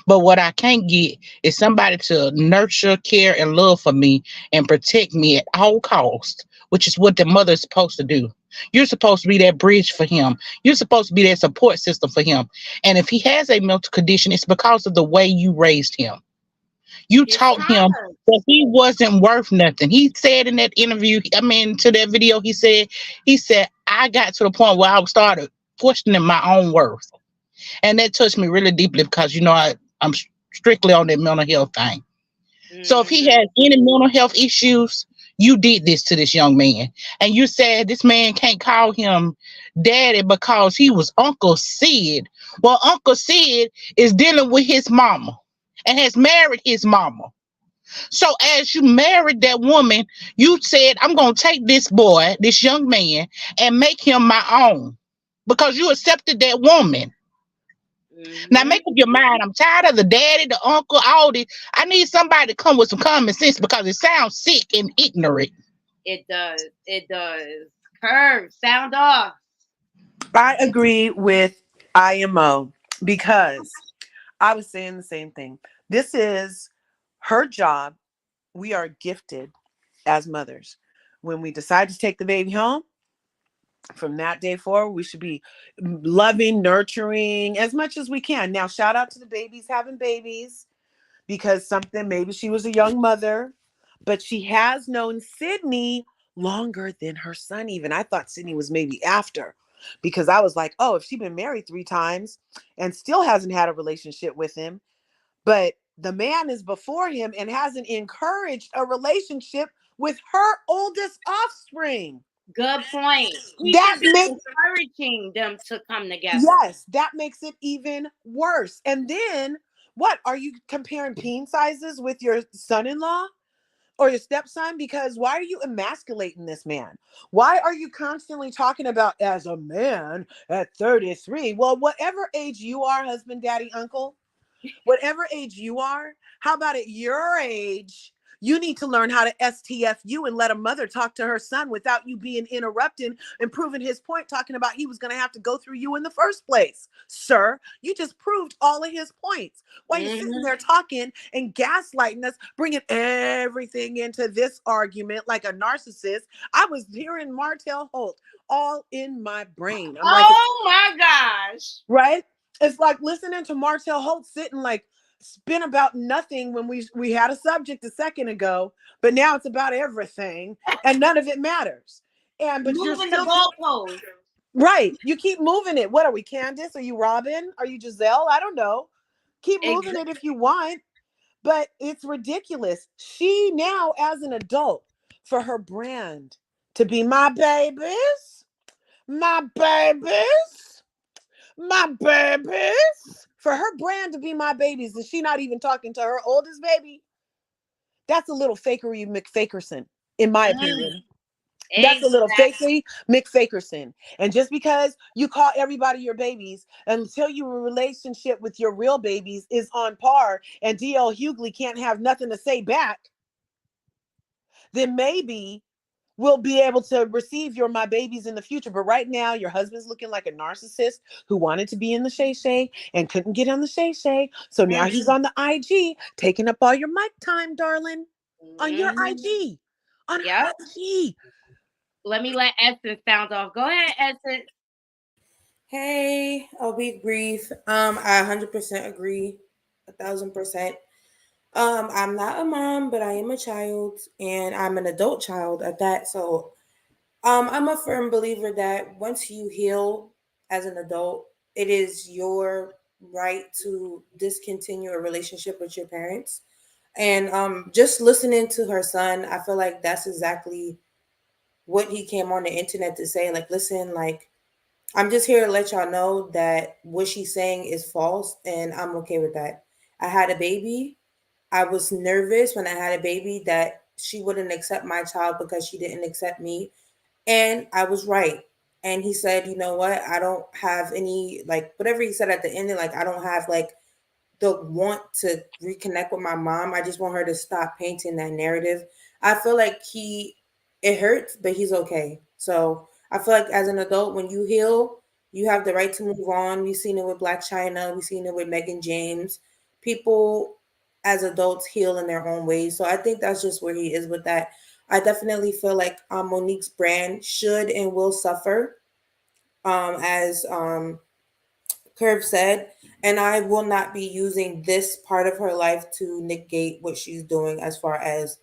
But what I can't get is somebody to nurture, care, and love for me and protect me at all costs, which is what the mother is supposed to do. You're supposed to be that bridge for him. You're supposed to be that support system for him. And if he has a mental condition, it's because of the way you raised him. You His taught him trauma. that he wasn't worth nothing. He said in that interview, I mean, to that video, he said, I got to the point where I started questioning my own worth. And that touched me really deeply because I'm strictly on that mental health thing. So if he Hmm. has any mental health issues, you did this to this young man, and you said this man can't call him daddy because he was Uncle Sid. Well, Uncle Sid is dealing with his mama and has married his mama. So as you married that woman, you said, I'm gonna take this boy, this young man, and make him my own because you accepted that woman. Now Hmm. make up your mind. I'm tired of the daddy, the uncle, all this. I need somebody to come with some common sense because it sounds sick and ignorant. It does. It does. Curve. Sound off. I agree with IMO because I was saying the same thing. This is her job. We are gifted as mothers. When we decide to take the baby home, from that day forward, we should be loving, nurturing as much as we can. Now, shout out to the babies having babies because something, maybe she was a young mother, but she has known Sydney longer than her son, even. I thought Sydney was maybe after because I was like, oh, if she's been married 3 times and still hasn't had a relationship with him, but the man is before him and hasn't encouraged a relationship with her oldest offspring. Good point. He That should be makes encouraging them to come together. Yes, that makes it even worse. And then what? Are you comparing peen sizes with your son-in-law or your stepson? Because why are you emasculating this man? Why are you constantly talking about as a man at 33? Well, whatever age you are, husband, daddy, uncle, whatever age you are, how about at your age? You need to learn how to STFU and let a mother talk to her son without you being interrupted and proving his point, talking about he was going to have to go through you in the first place. Sir, you just proved all of his points. While you're sitting Hmm. there talking and gaslighting us, bringing everything into this argument like a narcissist. I was hearing Martell Holt all in my brain. I'm like, Oh my gosh. right? It's like listening to Martell Holt sitting like spin about nothing when we had a subject a second ago, but now it's about everything and none of it matters. And but you're Moving the still goalposts. right. You keep moving it. What are we, Candace? Are you Robin? Are you Giselle? I don't know. Keep moving it if you want, but it's ridiculous. She now, as an adult, for her brand to be my babies, my babies, my babies. For her brand to be my babies, and she not even talking to her oldest baby, that's a little fakery McFakerson, in my opinion. That's a little Exactly. fakery McFakerson. And just because you call everybody your babies until your relationship with your real babies is on par and DL Hughley can't have nothing to say back, then maybe we'll be able to receive your my babies in the future. But right now, your husband's looking like a narcissist who wanted to be in the Shay Shay and couldn't get on the Shay Shay. So now he's on the IG, taking up all your mic time, darling. On your IG. On her Yep. IG. Let me let Essence sound off. Go ahead, Essence. Hey, I'll be brief. I 100% agree, 1,000%. I'm not a mom, but I am a child, and I'm an adult child at that. So, I'm a firm believer that once you heal as an adult, it is your right to discontinue a relationship with your parents. And just listening to her son, I feel like that's exactly what he came on the internet to say. Like, listen, like I'm just here to let y'all know that what she's saying is false, and I'm okay with that. I had a baby. I was nervous when I had a baby that she wouldn't accept my child because she didn't accept me. And I was right. And he said, you know what? I don't have any, like, whatever he said at the end, like, I don't have, like, the want to reconnect with my mom. I just want her to stop painting that narrative. I feel like it hurts, but he's okay. So I feel like as an adult, when you heal, you have the right to move on. We've seen it with Black China. We've seen it with Megan James. People as adults heal in their own ways. So I think that's just where he is with that. I definitely feel like Monique's brand should and will suffer, as Curve said, and I will not be using this part of her life to negate what she's doing as far as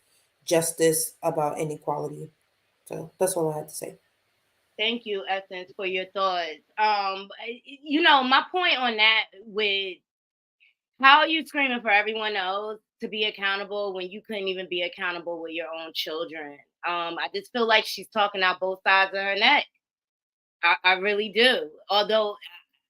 justice about inequality. So that's all I had to say. Thank you, Essence, for your thoughts. My point on that with how are you screaming for everyone else to be accountable when you couldn't even be accountable with your own children? I just feel like she's talking out both sides of her neck. I really do. Although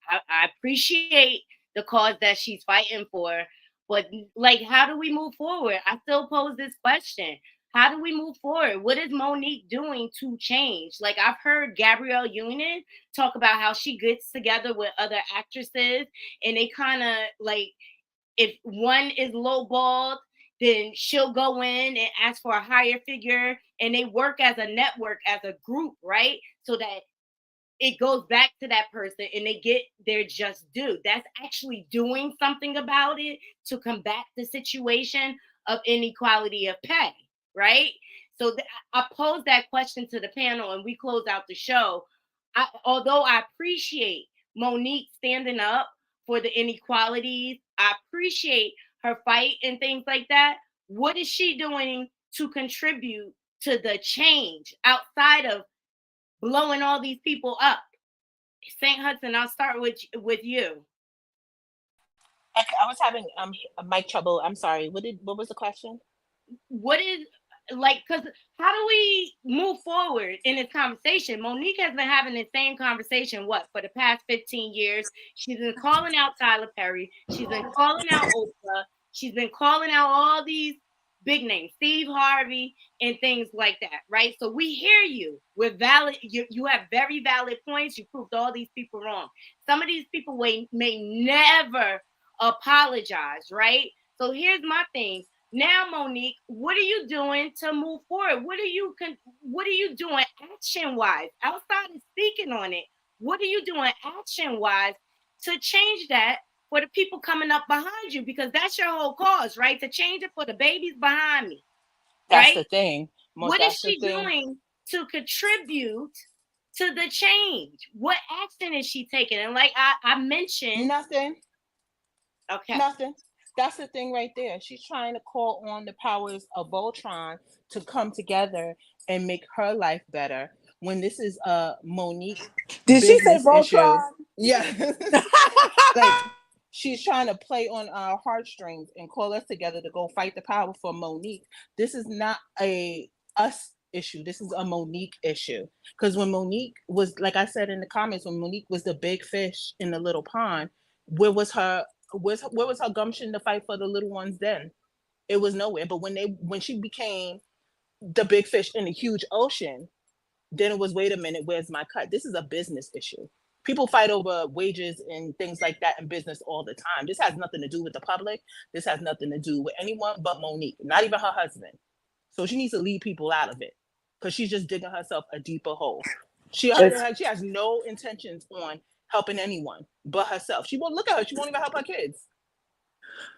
I appreciate the cause that she's fighting for, but like, how do we move forward? I still pose this question. How do we move forward? What is Monique doing to change? Like, I've heard Gabrielle Union talk about how she gets together with other actresses and they kind of like, if one is lowballed, then she'll go in and ask for a higher figure and they work as a network, as a group, right? So that it goes back to that person and they get their just due. That's actually doing something about it to combat the situation of inequality of pay, right? So I pose that question to the panel and we close out the show. Although I appreciate Monique standing up for the inequalities, I appreciate her fight and things like that. What is she doing to contribute to the change outside of blowing all these people up? St. Hudson, I'll start with you. I was having a mic trouble. I'm sorry. What was the question? What is like, because how do we move forward in this conversation? Monique has been having the same conversation for the past 15 years. She's been calling out Tyler Perry, she's been calling out Oprah, she's been calling out all these big names, Steve Harvey, and things like that, right? So we hear you with valid, you have very valid points. You proved all these people wrong. Some of these people may never apologize, right? So here's my thing. Now, Monique, what are you doing to move forward? What are you doing action wise outside of speaking on it? What are you doing action wise to change that for the people coming up behind you? Because that's your whole cause, right? To change it for the babies behind me, That's right? the thing. What is That's the she thing. doing to contribute to the change? What action is she taking? And like I mentioned, Nothing. okay. Nothing. That's the thing right there. She's trying to call on the powers of Voltron to come together and make her life better. When this is a Monique Did she say business issue. Voltron? Yeah. Like, she's trying to play on our heartstrings and call us together to go fight the power for Monique. This is not a us issue. This is a Monique issue. Because when Monique was, like I said in the comments, when Monique was the big fish in the little pond, where was her Where was her gumption to fight for the little ones then? It was nowhere. But when she became the big fish in the huge ocean, then it was, wait a minute, where's my cut? This is a business issue. People fight over wages and things like that in business all the time. This has nothing to do with the public. This has nothing to do with anyone but Monique, not even her husband. So she needs to leave people out of it because she's just digging herself a deeper hole. She has no intentions on helping anyone but herself. She won't look at her. She won't even help her kids.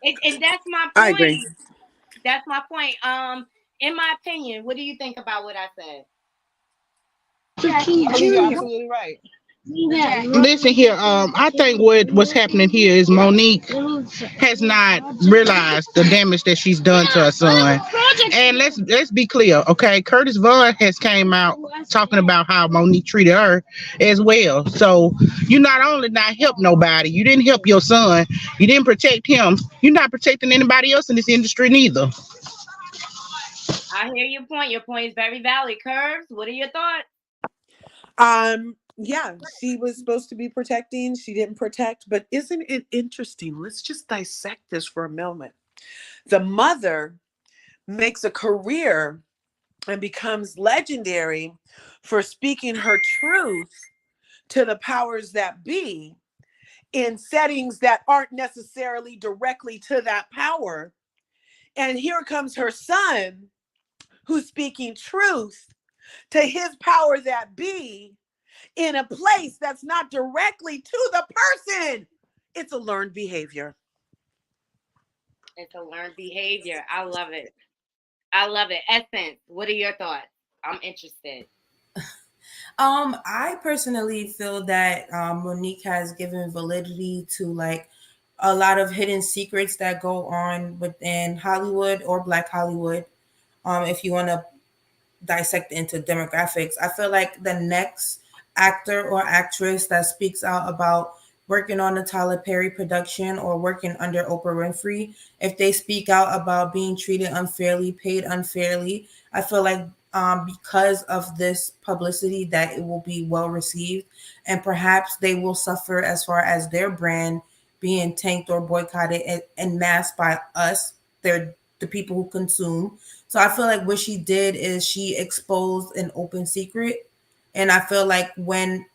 And that's my I point. agree. That's my point. In my opinion, what do you think about what I said? I believe you're absolutely right. Listen here, I think what's happening here is Monique has not realized the damage that she's done to her son. And let's be clear, okay? Curtis Vaughn has came out talking about how Monique treated her as well. So you not only not help nobody, you didn't help your son, you didn't protect him, you're not protecting anybody else in this industry neither. I hear your point. Your point is very valid. Curves, what are your thoughts? Yeah, she was supposed to be protecting. She didn't protect, but isn't it interesting? Let's just dissect this for a moment. The mother makes a career and becomes legendary for speaking her truth to the powers that be in settings that aren't necessarily directly to that power. And here comes her son who's speaking truth to his power that be in a place that's not directly to the person. It's a learned behavior. It's a learned behavior. I love it. I love it. Essence, what are your thoughts? I'm interested. I personally feel that Monique has given validity to like a lot of hidden secrets that go on within Hollywood or Black Hollywood. If you want to dissect into demographics, I feel like the next actor or actress that speaks out about working on a Tyler Perry production or working under Oprah Winfrey, if they speak out about being treated unfairly, paid unfairly, I feel like because of this publicity that it will be well received and perhaps they will suffer as far as their brand being tanked or boycotted en masse by us. They're the people who consume. So I feel like what she did is she exposed an open secret. And I feel like when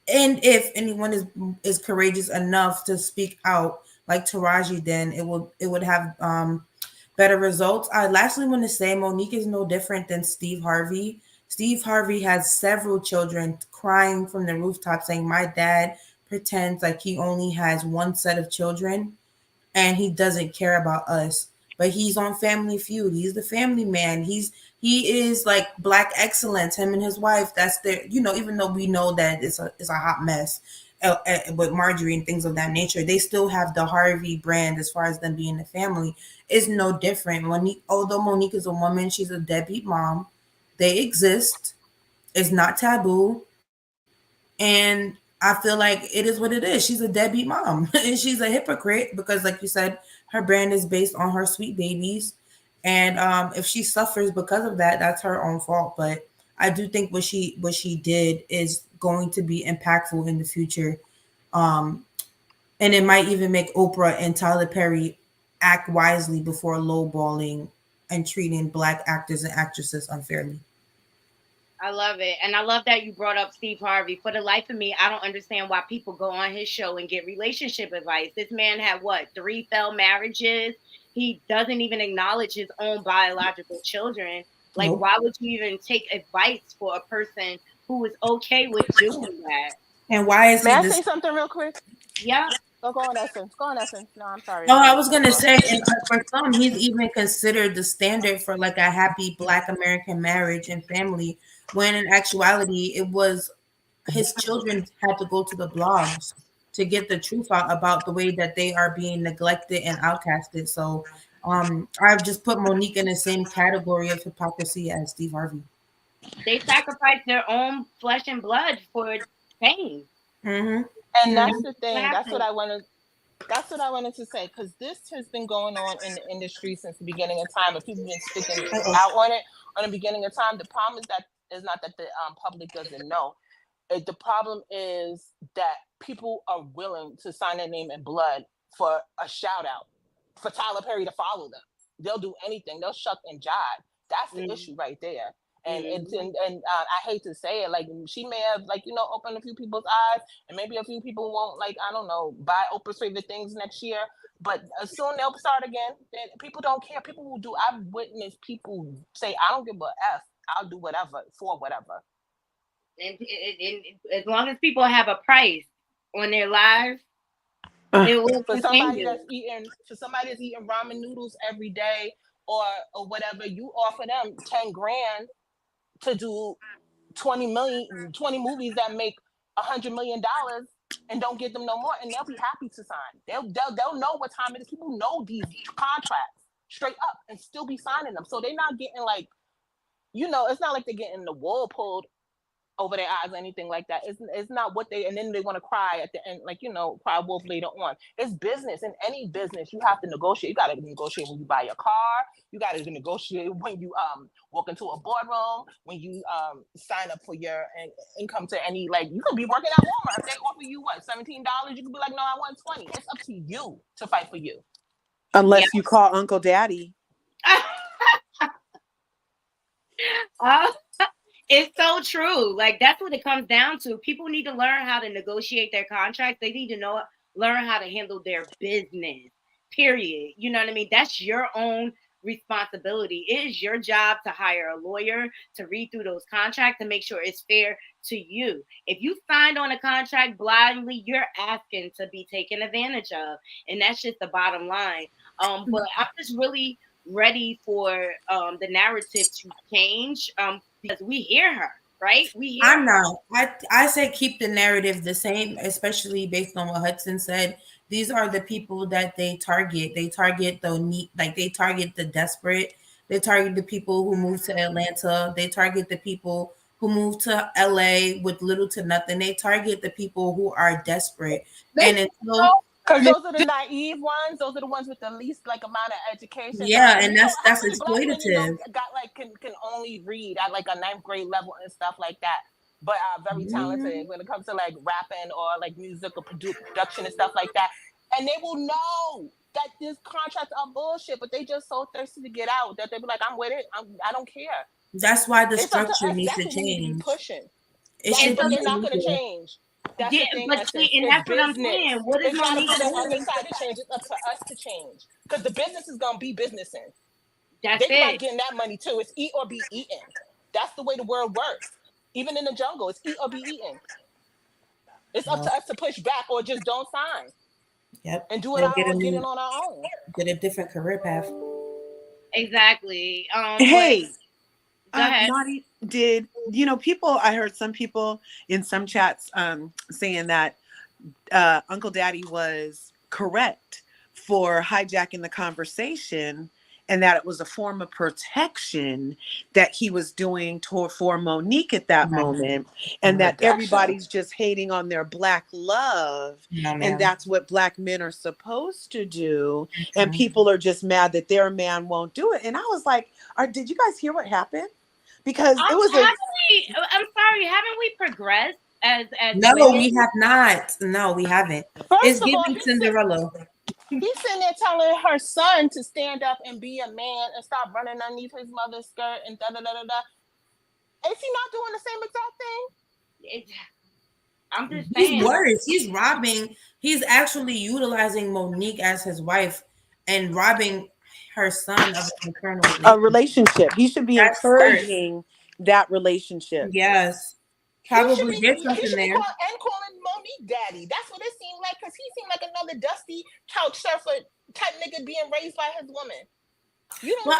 and if anyone is courageous enough to speak out like Taraji, then it would have better results. I lastly want to say Monique is no different than Steve Harvey. Steve Harvey has several children crying from the rooftop saying my dad pretends like he only has one set of children and he doesn't care about us. But he's on Family Feud. He's the family man. He is like black excellence. Him and his wife. That's their. Even though we know that it's a hot mess with Marjorie and things of that nature, they still have the Harvey brand as far as them being the family. Is no different. Although Monique is a woman, she's a deadbeat mom. They exist. It's not taboo. And I feel like it is what it is. She's a deadbeat mom and she's a hypocrite because, like you said, her brand is based on her sweet babies. And if she suffers because of that, that's her own fault. But I do think what she did is going to be impactful in the future. Um, and it might even make Oprah and Tyler Perry act wisely before lowballing and treating black actors and actresses unfairly. I love it. And I love that you brought up Steve Harvey. For the life of me, I don't understand why people go on his show and get relationship advice. This man had what, 3 failed marriages? He doesn't even acknowledge his own biological children. Like, Nope. why would you even take advice for a person who is okay with doing that? And why is May he I this? say something real quick? Yeah, Go on, Essence. Go on, Essence. No, I'm sorry. Oh, I I didn't mean was to cut gonna you off. say, and for some, he's even considered the standard for like a happy Black American marriage and family. When in actuality, it was his children had to go to the blogs to get the truth out about the way that they are being neglected and outcasted. So, I've just put Monique in the same category of hypocrisy as Steve Harvey. they sacrifice their own flesh and blood for fame. Mm-hmm. And Mm-hmm. that's the What thing. happened? That's what I wanted to say because this has been going on in the industry since the beginning of time, and people have been speaking out on it on the beginning of time. The problem is not that the public doesn't know. The problem is that people are willing to sign their name in blood for a shout out, for Tyler Perry to follow them. They'll do anything. They'll shuck and jive. That's the issue right there. And it's I hate to say it, like she may have opened a few people's eyes, and maybe a few people won't I don't know, buy Oprah's favorite things next year. But soon they'll start again. People don't care. People will do. I've witnessed people say, "I don't give a f. I'll do whatever for whatever." And as long as people have a price on their lives, it will for somebody continue. that's eating ramen noodles every day or whatever, you offer them 10 grand to do 20 movies that make $100 million and don't get them no more, and they'll be happy to sign. They'll know what time it is. People know these contracts straight up and still be signing them. So they're not getting it's not like they're getting the wool pulled over their eyes or anything like that. It's not what and then they want to cry at the end, cry wolf later on. It's business. In any business, you have to negotiate. You got to negotiate when you buy your car. You got to negotiate when you walk into a boardroom, when you sign up for your income to any, you could be working at Walmart. If they offer you $17, you could be like, no, I want 20. It's up to you to fight for you. Unless you call Uncle Daddy. It's so true. That's what it comes down to. People need to learn how to negotiate their contracts. They need to learn how to handle their business, period. You know what I mean? That's your own responsibility. It is your job to hire a lawyer to read through those contracts and make sure it's fair to you. If you signed on a contract blindly, you're asking to be taken advantage of. And that's just the bottom line. But I'm just really ready for the narrative to change because we hear her, right? We hear I'm not. I say keep the narrative the same, especially based on what Hudson said. These are the people that they target. They target the need, they target the desperate. They target the people who move to Atlanta. They target the people who move to LA with little to nothing. They target the people who are desperate. And until because those are the naive ones. Those are the ones with the least amount of education. Yeah, and that's Black men, exploitative. got can only read at a 9th grade level and stuff like that, but are very talented when it comes to rapping or musical production and stuff like that. And they will know that these contracts are bullshit, but they just so thirsty to get out that they be like, "I'm with it. I don't care." That's why the structure needs to change. But they're not going to change. That's the thing. But see, and that's what I'm saying. What is Monique doing? doing? On the side to change. It's up to us to change because the business is going to be businessing. That's They're not getting that money too. It's eat or be eaten. That's the way the world works. Even in the jungle, it's eat or be eaten. It's up to us to push back or just don't sign. Yep. And do it get it on our own. Get a different career path. Exactly. Hey, go ahead. Naughty, did people? I heard some people in some chats saying that Uncle Daddy was correct for hijacking the conversation, and that it was a form of protection that he was doing for Monique at that moment, and that everybody's just hating on their Black love, and that's what Black men are supposed to do, and people are just mad that their man won't do it. And I was like, did you guys hear what happened? Because it was I'm sorry, haven't we progressed as No, women? we have not. No, we haven't. It's giving Cinderella. He's sitting there telling her son to stand up and be a man and stop running underneath his mother's skirt and da da da da da. Is he not doing the same exact thing? I'm just saying. He's worse. He's robbing. He's actually utilizing Monique as his wife and robbing her son of an eternal relationship. He should be encouraging that relationship. Yes. Probably get something there. And calling Monique daddy. That's what it seemed like, because he seemed like another dusty couch surfer type nigga being raised by his woman. You don't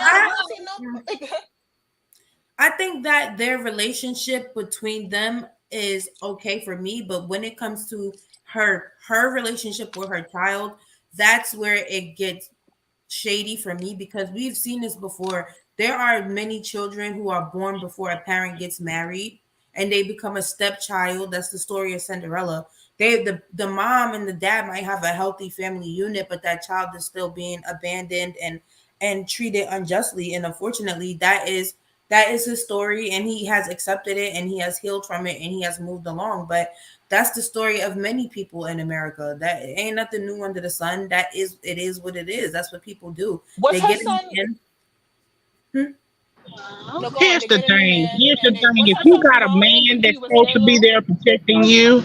I think that their relationship between them is okay for me, but when it comes to her relationship with her child, that's where it gets shady for me, because we've seen this before. There are many children who are born before a parent gets married and they become a stepchild. That's the story of Cinderella. The mom and the dad might have a healthy family unit, but that child is still being abandoned and treated unjustly. And unfortunately, that is his story, and he has accepted it and he has healed from it and he has moved along. But That's the story of many people in America. That ain't nothing new under the sun. It is what it is. That's what people do. Was They her get son? in. Hmm? No, go on. Here's They the get a new thing. man, Here's the and thing. was If her you son got a promoting man because he that's was supposed to be stable? there protecting you,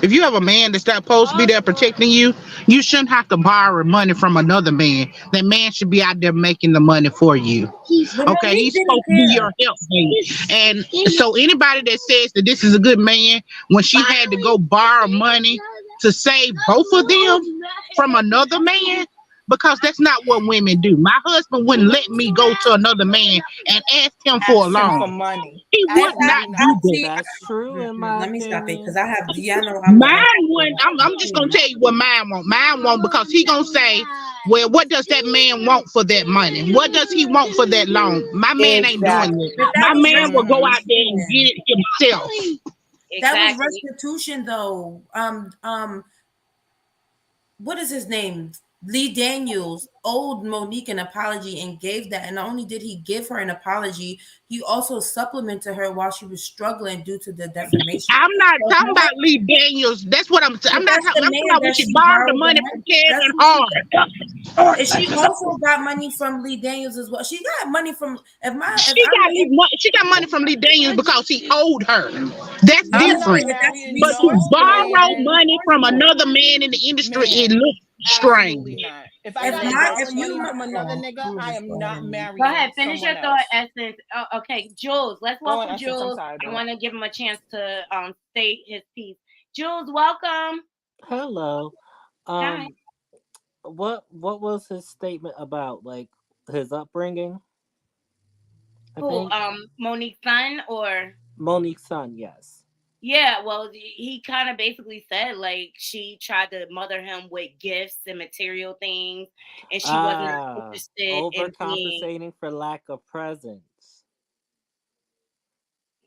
if you have a man that's not supposed to be there protecting you, you shouldn't have to borrow money from another man. That man should be out there making the money for you. But Okay, Monique he's didn't supposed to be care. your helpmate. And so anybody that says that this is a good man when she had to go borrow money to save both of them from another man, because that's not what women do. My husband wouldn't let me go to another man and ask him for a Ask him loan. for money. He would not Absolutely do not. that. That's true in my Let me stop it because opinion. I have y'all know I'm the Mine wouldn't. unpopular I'm just gonna opinion. tell you what mine want. Mine won't, because he gonna say, "Well, what does that man want for that money? What does he want for that loan?" My man ain't doing Exactly. it. But My that was man will go Mm-hmm. out there and restitution. get it himself. That was Exactly. restitution, though. What is his name? Lee Daniels owed Monique an apology and gave that. And not only did he give her an apology, he also supplemented her while she was struggling due to the defamation. I'm not So talking her, about Lee Daniels. That's what I'm but not that's talking. the I'm talking man about when that she she borrowed the borrowed the money from money. That's Kevin who she got. Hart. And she also got money from Lee Daniels as well. She got money from if I'm She got money from Lee Daniels because he owed her. That's I'm yeah, not different. but that's marrying But to no borrow man. money from another man in the industry, it Man, looks absolutely strange. not. If I if gotta my borrow if you money my from another oh, nigga, I'm gonna I just am go ahead not and Go marrying ahead, finish your someone thought, else. Essence. Okay, Jules. Let's Go on, welcome Essence. I'm Jules. sorry, I boo. want to give him a chance to state his piece. Jules, welcome. Hello. Hi. Um, what was his statement about? Like his upbringing? I Who? think Monique's son, or Monique's son. Yes. yeah. Well, he kind of basically said like she tried to mother him with gifts and material things, and she was not Ah, interested in being. overcompensating for lack of presence.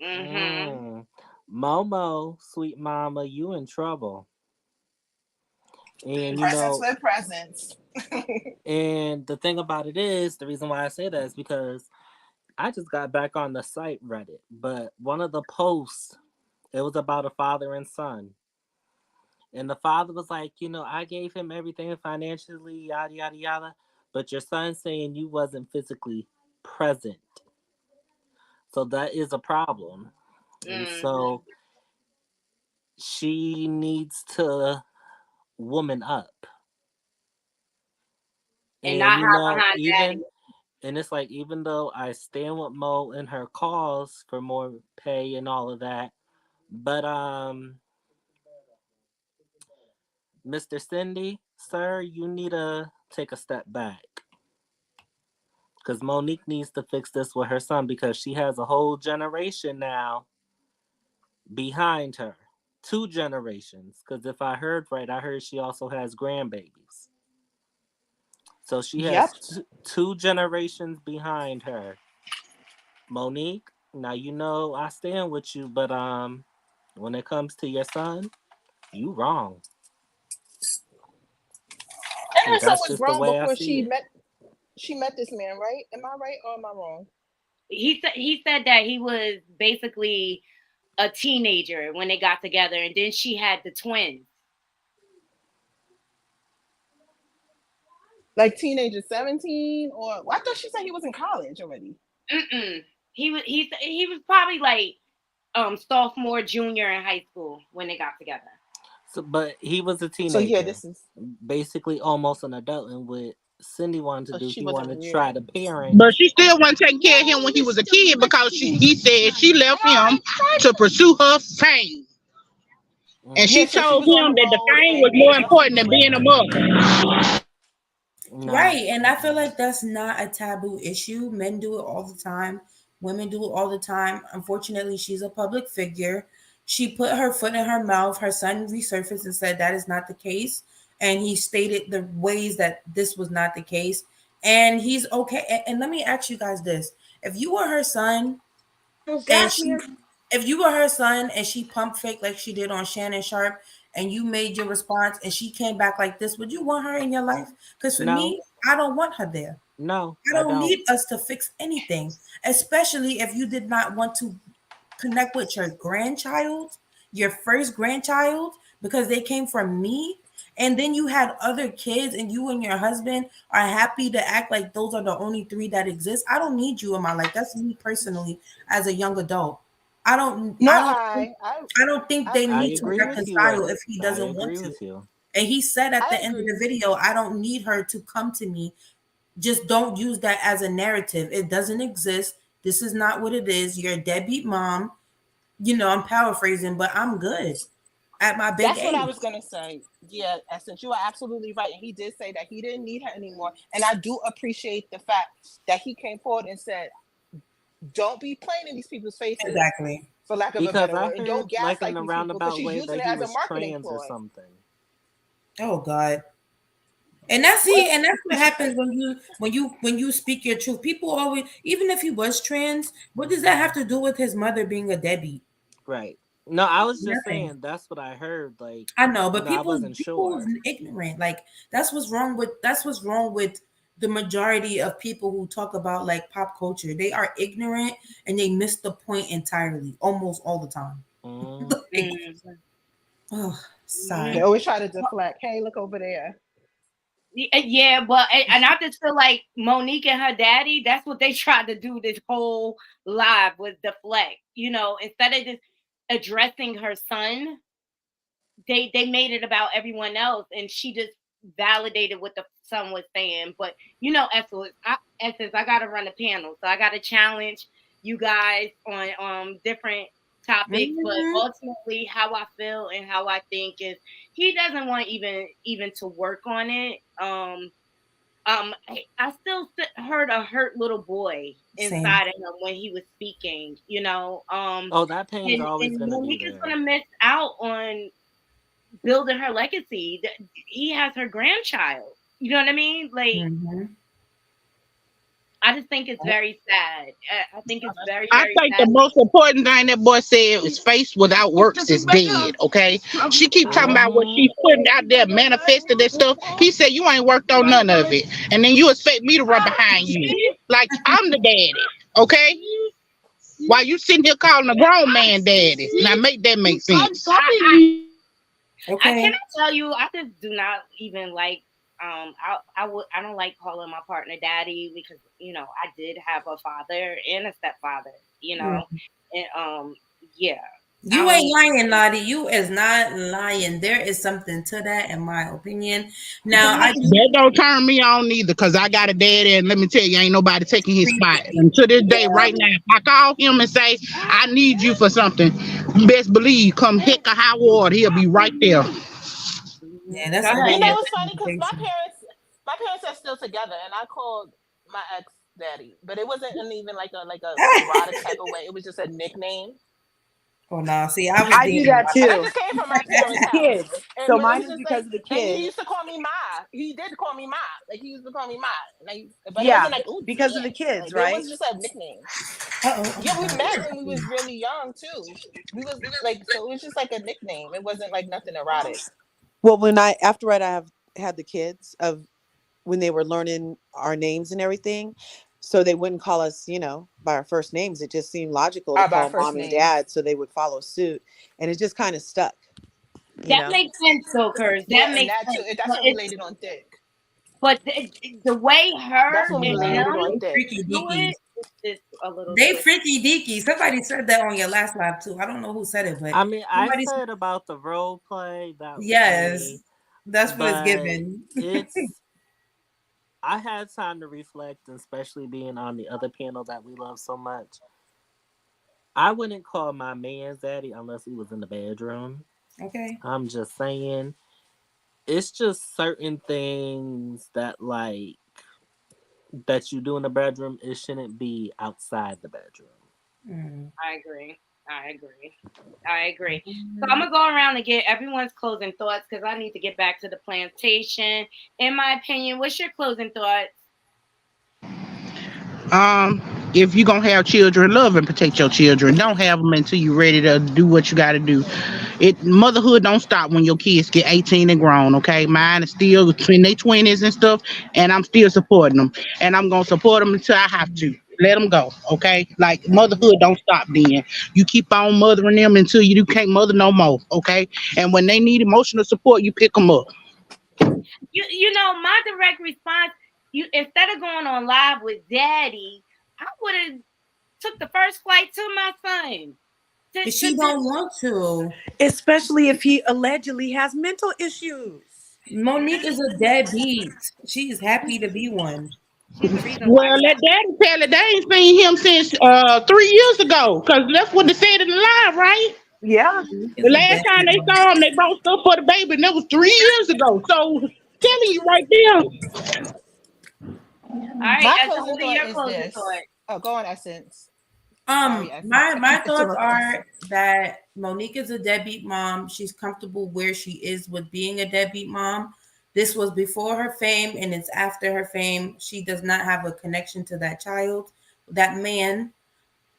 Mm-hmm. Mm. Momo, sweet mama, you in trouble. And Presents with presents. and the thing about it is, the reason why I say that is because I just got back on the site Reddit, but one of the posts, it was about a father and son. And the father was like, I gave him everything financially, yada yada yada, but your son saying you wasn't physically present. So that is a problem. And Mm-hmm. so she needs to woman up. And And not hide behind daddy. it's like, even though I stand with Mo in her calls for more pay and all of that, but Mr. Cindy, sir, you need to take a step back. Because Monique needs to fix this with her son, because she has a whole generation now behind her. Two generations. Because if I heard right, I heard she also has grandbabies. So she Yep. has two generations behind her. Monique, now you know I stand with you, but when it comes to your son, you wrong. And her son That's was just the grown way I before see it. she met this man, right? Am I right or am I wrong? He said that he was basically a teenager when they got together, and then she had the twins. Like teenager 17, or well, I thought she said he was in college already. Mm-mm. He was probably like sophomore, junior in high school when they got together. So, but he was a So yeah, teenager, this is basically almost an adult, and what Cindy wanted to so do, she he wasn't wanted to try rearing. to parent. But she still wasn't taking care of him when he was a kid, because he said she left him to pursue her fame. And Mm, Yeah, she so she told was on the him that the road fame was and more gave up some important than being a children. mother. no. Right. And I feel like that's not a taboo issue. Men do it all the time. Women do it all the time. Unfortunately, she's a public figure. She put her foot in her mouth. Her son resurfaced and said that is not the case. And he stated the ways that this was not the case. And he's okay. And let me ask you guys this. If you were her son and she if you were her son and she pump fake like she did on Shannon Sharp, and you made your response and she came back like this, would you want her in your life? Because for No, me, I don't want her there. no, I I don't don't. need us to fix anything, especially if you did not want to connect with your grandchild. your first grandchild because they came from me, and then you had other kids and you and your husband are happy to act like those are the only three that exist. I don't need you in my life. That's me personally as a young adult. I don't No, I don't think I I don't think I they I need to agree with you, reconcile if Lotus. he I doesn't want agree to. with you. And he said at I the end of the agree. video, I don't need her to come to me. Just don't use that as a narrative. It doesn't exist. This is not what it is. You're a deadbeat mom. I'm paraphrasing, but I'm good at my big That's what I age. was gonna say. Yeah, Essence, you are absolutely right. And he did say that he didn't need her anymore. And I do appreciate the fact that he came forward and said, don't be playing in these people's faces, Exactly. for lack of a Because better I word, and don't heard, like in gaslight a these people because roundabout she's way, using that it he as a was marketing trans or ploy. something. Oh God. And that's what What? happens when you speak your truth. People always, even if he was trans, what does that have to do with his mother being a deadbeat? Right. No, I was just Nothing. saying that's what I heard. Like, I know, but I people's wasn't people's sure. ignorant. Like that's what's wrong with the majority of people who talk about like pop culture. They are ignorant and they miss the point entirely, almost all the time. Mm. Like, Mhm. oh, They sorry. always try to deflect. Hey, look over there. Yeah, but and I just feel like Monique and her daddy, that's what they tried to do this whole live was deflect. Instead of just addressing her son, they made it about everyone else, and she just validated what the son was saying. But Essence, I gotta run a panel, so I gotta challenge you guys on different topics. But Mhm. ultimately, how I feel and how I think is he doesn't want even to work on it. I still heard a hurt little boy Same. inside of him when he was speaking. Oh, that pain's always And gonna be Monique is there. gonna miss out on building her legacy. He has her grandchild. You know what I mean? Like, Mhm. I just think it's very sad. I think it's very, I very think the sad. most important thing that boy said is faith without works is dead. Okay, she keep talking about what Mm-hmm. she's putting out there, manifesting that stuff. He said you ain't worked on none of it, and then you expect me to run behind you like I'm the daddy. Okay, while you sitting here calling a grown man daddy. Now make that make sense. I cannot Okay. tell you. I just do not even like. I don't like calling my partner daddy because I did have a father and a stepfather. Mm. And yeah, I You don't ain't even. lying, Lottie. You is not lying. There is something to that, in my opinion. Now, I do That don't turn me on either, cause I got a daddy, and let me tell you, ain't nobody taking his spot. appreciate. And to this day, Yeah. right now, if I call him and say I need you for something, you best believe, come heck or high water, he'll be right there. Mhm. Yeah, Go that's a ahead. You whole know nother what's funny? Because conversation. my parents are still together, and I called my ex daddy, but it wasn't in even like a erotic type of way. It was just a nickname, Oh no, see, I was I being do that and that too. just came from my parents' house. Kids. And So it mine was is just because like, of the and he kids. used to call me Ma. He did call me Ma. Like he used to call me Ma. But it Yeah, wasn't like, oh because of the damn. kids, Like it right? was just a nickname. Uh-oh. Oh Yeah, my we god. met when we was really young too. We was like, so it was just like a nickname. It wasn't like nothing erotic. Well, when I after I have had the kids of when they were learning our names and everything, so they wouldn't call us, by our first names. It just seemed logical to By call first mom and names. dad, so they would follow suit, and it just kind of stuck, you That know. makes sense, though, Kurz. Yeah, That and makes that too. sense. That's But when we it's laid it on thick. but the way That's her when we and laid it him on They thick. freaky do deaky. it is just a little They twisted. freaky deaky. Somebody said that on your last live too. I don't know who said it, but I mean, I somebody said said about the role play, that was me, yes. That's what it's but given. it's I had time to reflect, and especially being on the other panel that we love so much. I wouldn't call my man daddy unless he was in the bedroom. Okay. I'm just saying, it's just certain things that that you do in the bedroom, it shouldn't be outside the bedroom. Mm. I agree. I agree. I agree. So I'm gonna go around and get everyone's closing thoughts because I need to get back to the plantation. In my opinion, what's your closing thoughts? Um, if you're gonna have children, love and protect your children. Don't have them until you're ready to do what you got to do. Motherhood don't stop when your kids get 18 and grown. Okay, mine is still in their 20s and stuff, and I'm still supporting them, and I'm gonna support them until I have to. let them go. Okay, like motherhood don't stop. Then you keep on mothering them until you can't mother no more. Okay, and when they need emotional support, you pick them up. You know, my direct response, you instead of going on live with daddy, I would have took the first flight to my son. But To she don't want to. Especially if he allegedly has mental issues. Monique is a deadbeat. She's happy to be one. she's the reason why Well, he let daddy tell it. They ain't seen him since 3 years ago, cause that's what they said in the live, right? Yeah. Monique The is a last time deadbeat they one. saw him, they brought stuff for the baby, and that was 3 years ago. So, telling you right there. All right, My so closing what are thought your is closing this. thoughts? Oh, go on, Essence. Sorry, Essence. I My keep thoughts interrupting. are that Monique is a deadbeat mom. She's comfortable where she is with being a deadbeat mom. This was before her fame and it's after her fame. She does not have a connection to that child, that man.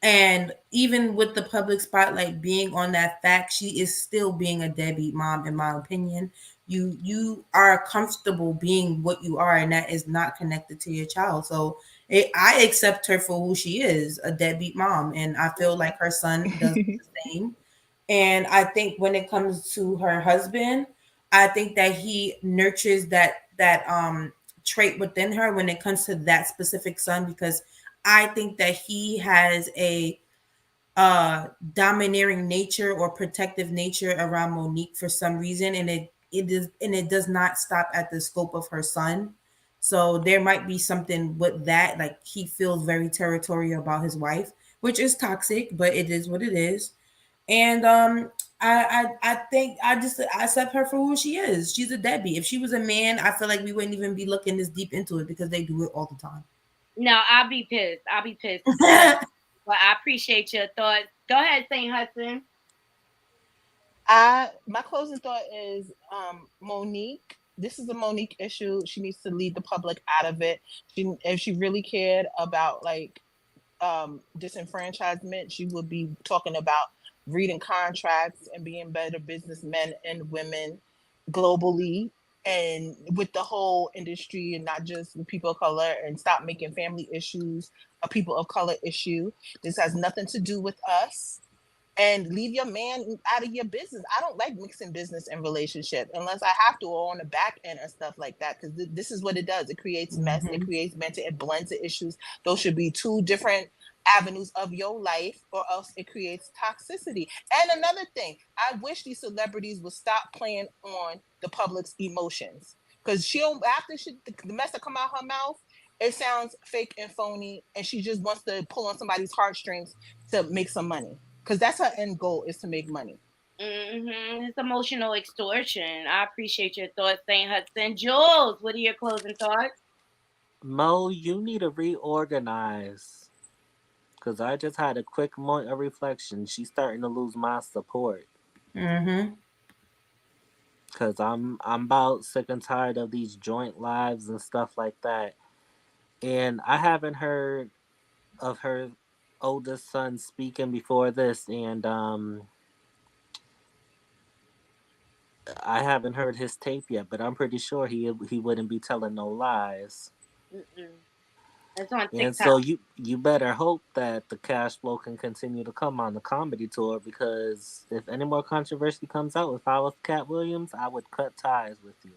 And even with the public spotlight being on that fact, she is still being a deadbeat mom, in my opinion. You are comfortable being what you are, and that is not connected to your child. So I accept her for who she is, a deadbeat mom, and I feel like her son does the same. And I think when it comes to her husband, I think that he nurtures that trait within her when it comes to that specific son, because I think that he has a domineering nature or protective nature around Monique for some reason, and it does not stop at the scope of her son. So there might be something with that, like he feels very territorial about his wife, which is toxic, but it is what it is. And I think I accept her for who she is. She's a deadbeat. If she was a man, I feel like we wouldn't even be looking this deep into it because they do it all the time. No, I'll be pissed. I'll be pissed as well. But I appreciate your thoughts. Go ahead, Saint Hudson. My closing thought is Monique. This is a Monique issue. She needs to lead the public out of it. If she really cared about like disenfranchisement, she would be talking about reading contracts and being better businessmen and women globally, and with the whole industry, and not just with people of color, and stop making family issues a people of color issue. This has nothing to do with us, and leave your man out of your business. I don't like mixing business and relationship unless I have to, or on the back end and stuff like that, because this is what it does. It creates mess, it creates mental, it blends the issues. Those should be two different avenues of your life, or else it creates toxicity. And another thing, I wish these celebrities would stop playing on the public's emotions, because she'll, after the mess that come out her mouth, it sounds fake and phony, and she just wants to pull on somebody's heartstrings to make some money, because that's her end goal, is to make money. It's emotional extortion. I appreciate your thoughts, Saint Hudson. Jules, what are your closing thoughts? Mo, you need to reorganize. Cause I just had a quick moment of reflection. She's starting to lose my support. Mm-hmm. Cause I'm about sick and tired of these joint lives and stuff like that. And I haven't heard of her oldest son speaking before this, and I haven't heard his tape yet. But I'm pretty sure he wouldn't be telling no lies. Mm-mm. It's on And TikTok. so you better hope that the cash flow can continue to come on the comedy tour, because if any more controversy comes out, if I was Cat Williams, I would cut ties with you.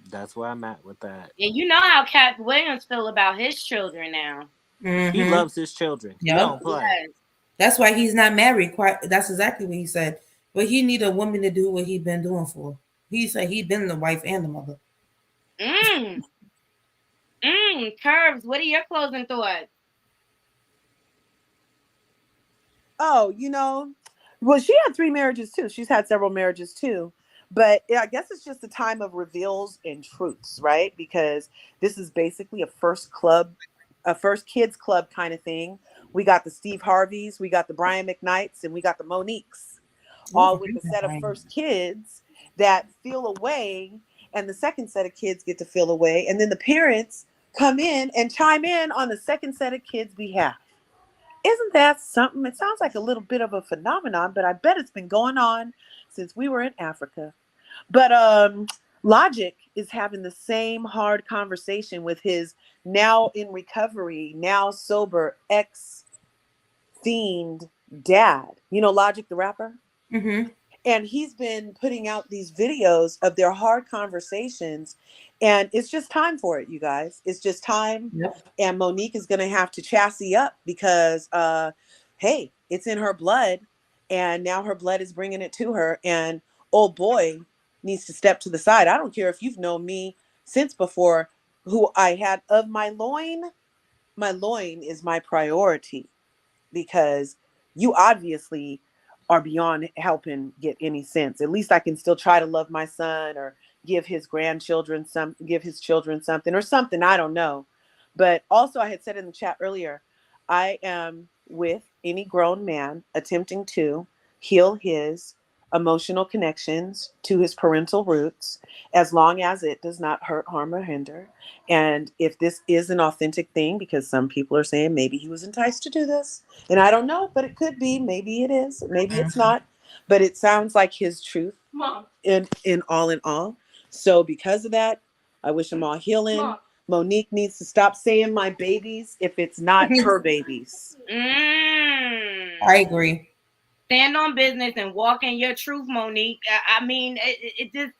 That's where I'm at with that. And you know how Cat Williams feel about his children now. He Mm-hmm. loves his children. He Yep. don't play. Yes. That's why he's not married. Quite. That's exactly what he said. But he need a woman to do what he been doing for. He said he been the wife and the mother. Mm. Curves, what are your closing thoughts? Oh, well, she had 3 marriages too. She's had several marriages too. But I guess it's just a time of reveals and truths, right? Because this is basically a first kids club kind of thing. We got the Steve Harveys, we got the Brian McKnights, and we got the Moniques, Ooh, all with a set of first kids that feel away, and the second set of kids get to feel away, and then the parents come in and chime in on the second set of kids' behalf. Isn't that something? It sounds like a little bit of a phenomenon, but I bet it's been going on since we were in Africa. But Logic is having the same hard conversation with his now in recovery, now sober ex fiend dad. You know, Logic the rapper? Mm-hmm. And he's been putting out these videos of their hard conversations, and it's just time for it, you guys. It's just time. Yep. And Monique is going to have to chassis up because hey, it's in her blood, and now her blood is bringing it to her, and old boy needs to step to the side. I don't care if you've known me since before, who I had of my loin. My loin is my priority, because you obviously are beyond helping get any sense. At least I can still try to love my son, or give his grandchildren some, give his children something or something. I don't know. But also, I had said in the chat earlier, I am with any grown man attempting to heal his emotional connections to his parental roots, as long as it does not hurt, harm, or hinder. And if this is an authentic thing, because some people are saying maybe he was enticed to do this, and I don't know, but it could be. Maybe it is. Maybe it's not. But it sounds like his truth in all. So because of that, I wish him all healing. Monique needs to stop saying my babies if it's not her babies. I agree. Stand on business and walk in your truth, Monique. I mean, it just,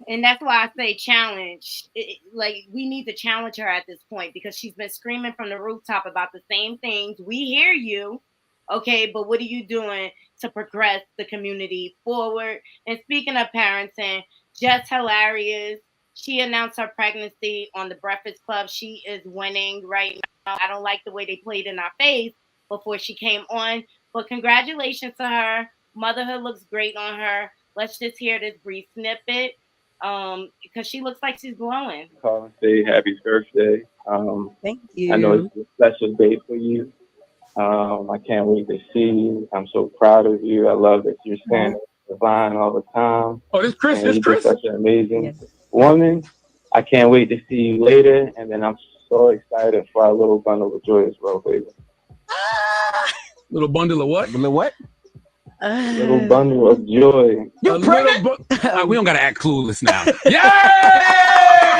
and that's why I say challenge. Like, we need to challenge her at this point, because she's been screaming from the rooftop about the same things. We hear you, okay, but what are you doing to progress the community forward? And speaking of parenting, Jess hilarious. She announced her pregnancy on the Breakfast Club. She is winning right now. I don't like the way they played in our face before she came on, but congratulations to her. Motherhood looks great on her. Let's just hear this brief snippet, because she looks like she's glowing. Call and say happy birthday. Thank I know you. it's a special day for you. I can't wait to see you. I'm so proud of you. I love that you're standing in line all the time. Oh, this Chris. And This you're Chris. just such an amazing Yes. woman. I can't wait to see you later. And then I'm so excited for our little bundle of joy as well, baby. Little bundle of what? Little what? Little bundle of joy. You pregnant? We don't gotta act clueless now. Yay!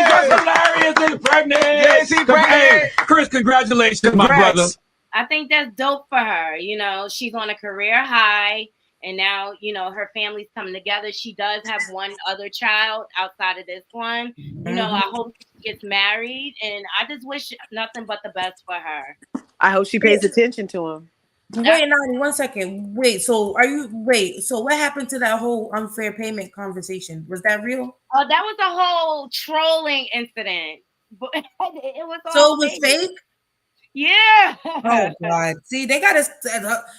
That's hilarious. Is pregnant. Yes, he pregnant. Hey, Chris, congratulations, my brother. I think that's dope for her. You know, she's on a career high, and now, you know, her family's coming together. She does have one other child outside of this one. You know, I hope she gets married, and I just wish nothing but the best for her. I hope she pays attention to him. Wait, Nani, 1 second. Wait, so so what happened to that whole unfair payment conversation? Was that real? Oh, that was a whole trolling incident. But it was all So it was fake? Yeah. Oh God. See, they gotta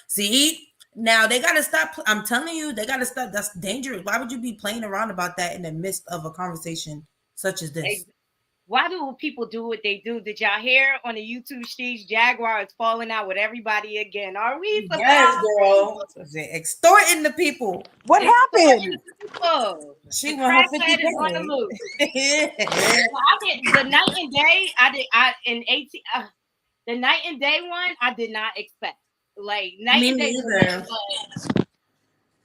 see. Now they gotta stop. I'm telling you, they gotta stop. That's dangerous. Why would you be playing around about that in the midst of a conversation such as this? Why do people do what they do? Did y'all hear on the YouTube streets, Jaguar is falling out with everybody again? Are we surprised? Yes, girl. Extorting the people. What happened? She The want her crackhead 50 is on the loose. I did the night and day. The night and day one. I did not expect. Like, night Me and day neither. was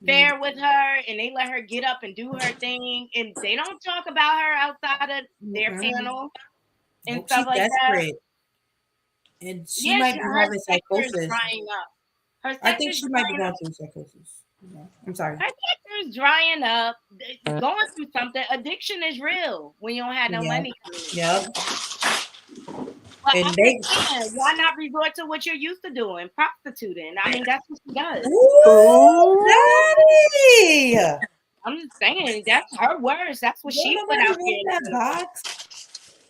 fair with her, and they let her get up and do her thing, and they don't talk about her outside of their panel and stuff like desperate. that. And she might be having psychosis. Drying up. I think she might be going through psychosis. I'm sorry. Her sector is drying up, going through something. Addiction is real when you don't have no money. Yep. But And why not resort to what you're used to doing, prostituting? I mean, that's what she does. Ooh, Daddy! I'm just saying, that's her words. That's what she put out there. Box.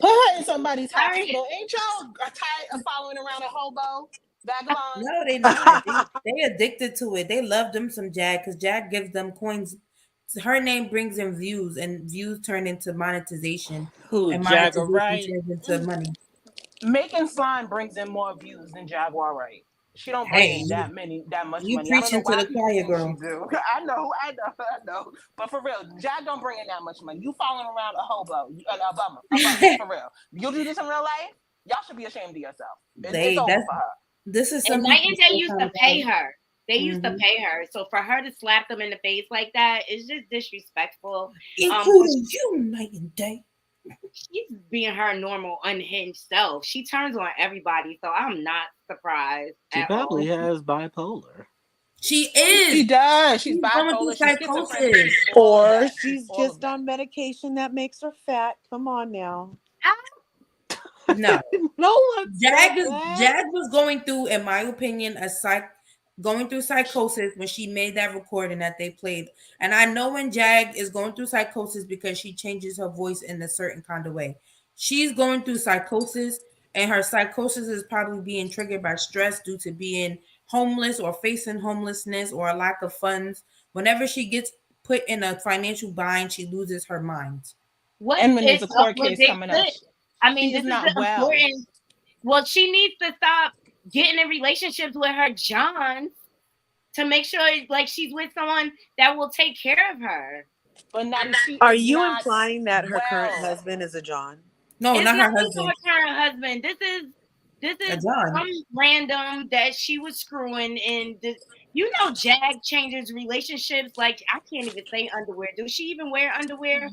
Put her in somebody's hospital. Ain't y'all tired of following around a hobo? Vagabond? No, they not. They addicted to it. They love them some Jag, because Jag gives them coins. Her name brings in views, and views turn into monetization. And monetization turns into money. Making slime brings in more views than Jaguar, right? She don't bring in that much you money. You preaching to the choir, girl. I know. But for real, Jag don't bring in that much money. You following around a hobo, a bummer, for real. You do this in real life, y'all should be ashamed of yourself. It's over for her. This is and Night and Day used to pay her. They used to pay her. So for her to slap them in the face like that is just disrespectful. Including you, night and day. She's being her normal, unhinged self. She turns on everybody, so I'm not surprised She at probably all. has bipolar. She is. She does. She's going through bipolar. She's schizophrenic. psychosis. All of Or that. she's All of just on medication that makes her fat. Come on now. No. No one said Jag that. was going through, in my opinion, going through psychosis when she made that recording that they played. And I know when Jag is going through psychosis because she changes her voice in a certain kind of way. She's going through psychosis, and her psychosis is probably being triggered by stress due to being homeless or facing homelessness or a lack of funds. Whenever she gets put in a financial bind, she loses her mind. What And when there's is a up court with case Big coming up, Sis? I mean, she this is is not the well. important. Well, she needs to stop getting in relationships with her John to make sure like she's with someone that will take care of her. But Natty, she Are is you not implying that her current well. husband is a John? No, It's not not her even husband. her current husband. This A is John. some random that she was screwing and you know Jag changes relationships like I can't even say underwear. Does she even wear underwear?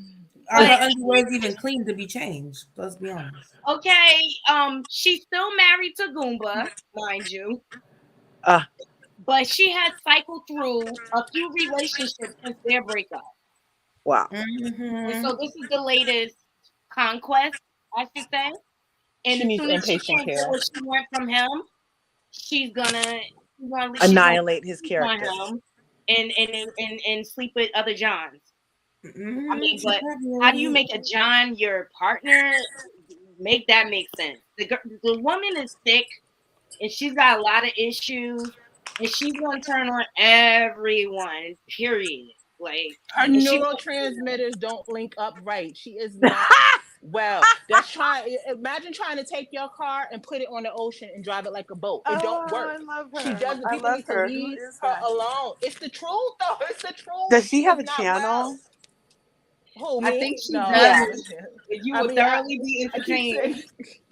Her But underwear is even clean to be changed. Let's be honest. okay, she's still married to Goomba, mind you. Uh, But she has cycled through a few relationships since their breakup. wow. And so this is the latest conquest, I should say. And She as needs soon as she inpatient can't get care. what she wants from him, she's gonna Annihilate his sleep on character. him and sleep with other Johns. I mean, She but probably how do you already. make a John your partner? Make that make sense. The woman is sick and she's got a lot of issues and she's gonna turn on everyone. Period. Like, Her and she neurotransmitters don't link up right. She is not well. That's trying. Imagine trying to take your car and put it on the ocean and drive it like a boat. It don't Oh, work. I love her. She doesn't. I People love need to her. Who leave is her that? alone. It's the truth, though. It's the truth. Does she have is a not channel? Well. Who I me? think she No, I does. don't Yeah. have a chance. You I will mean, thoroughly be I keep entertained. saying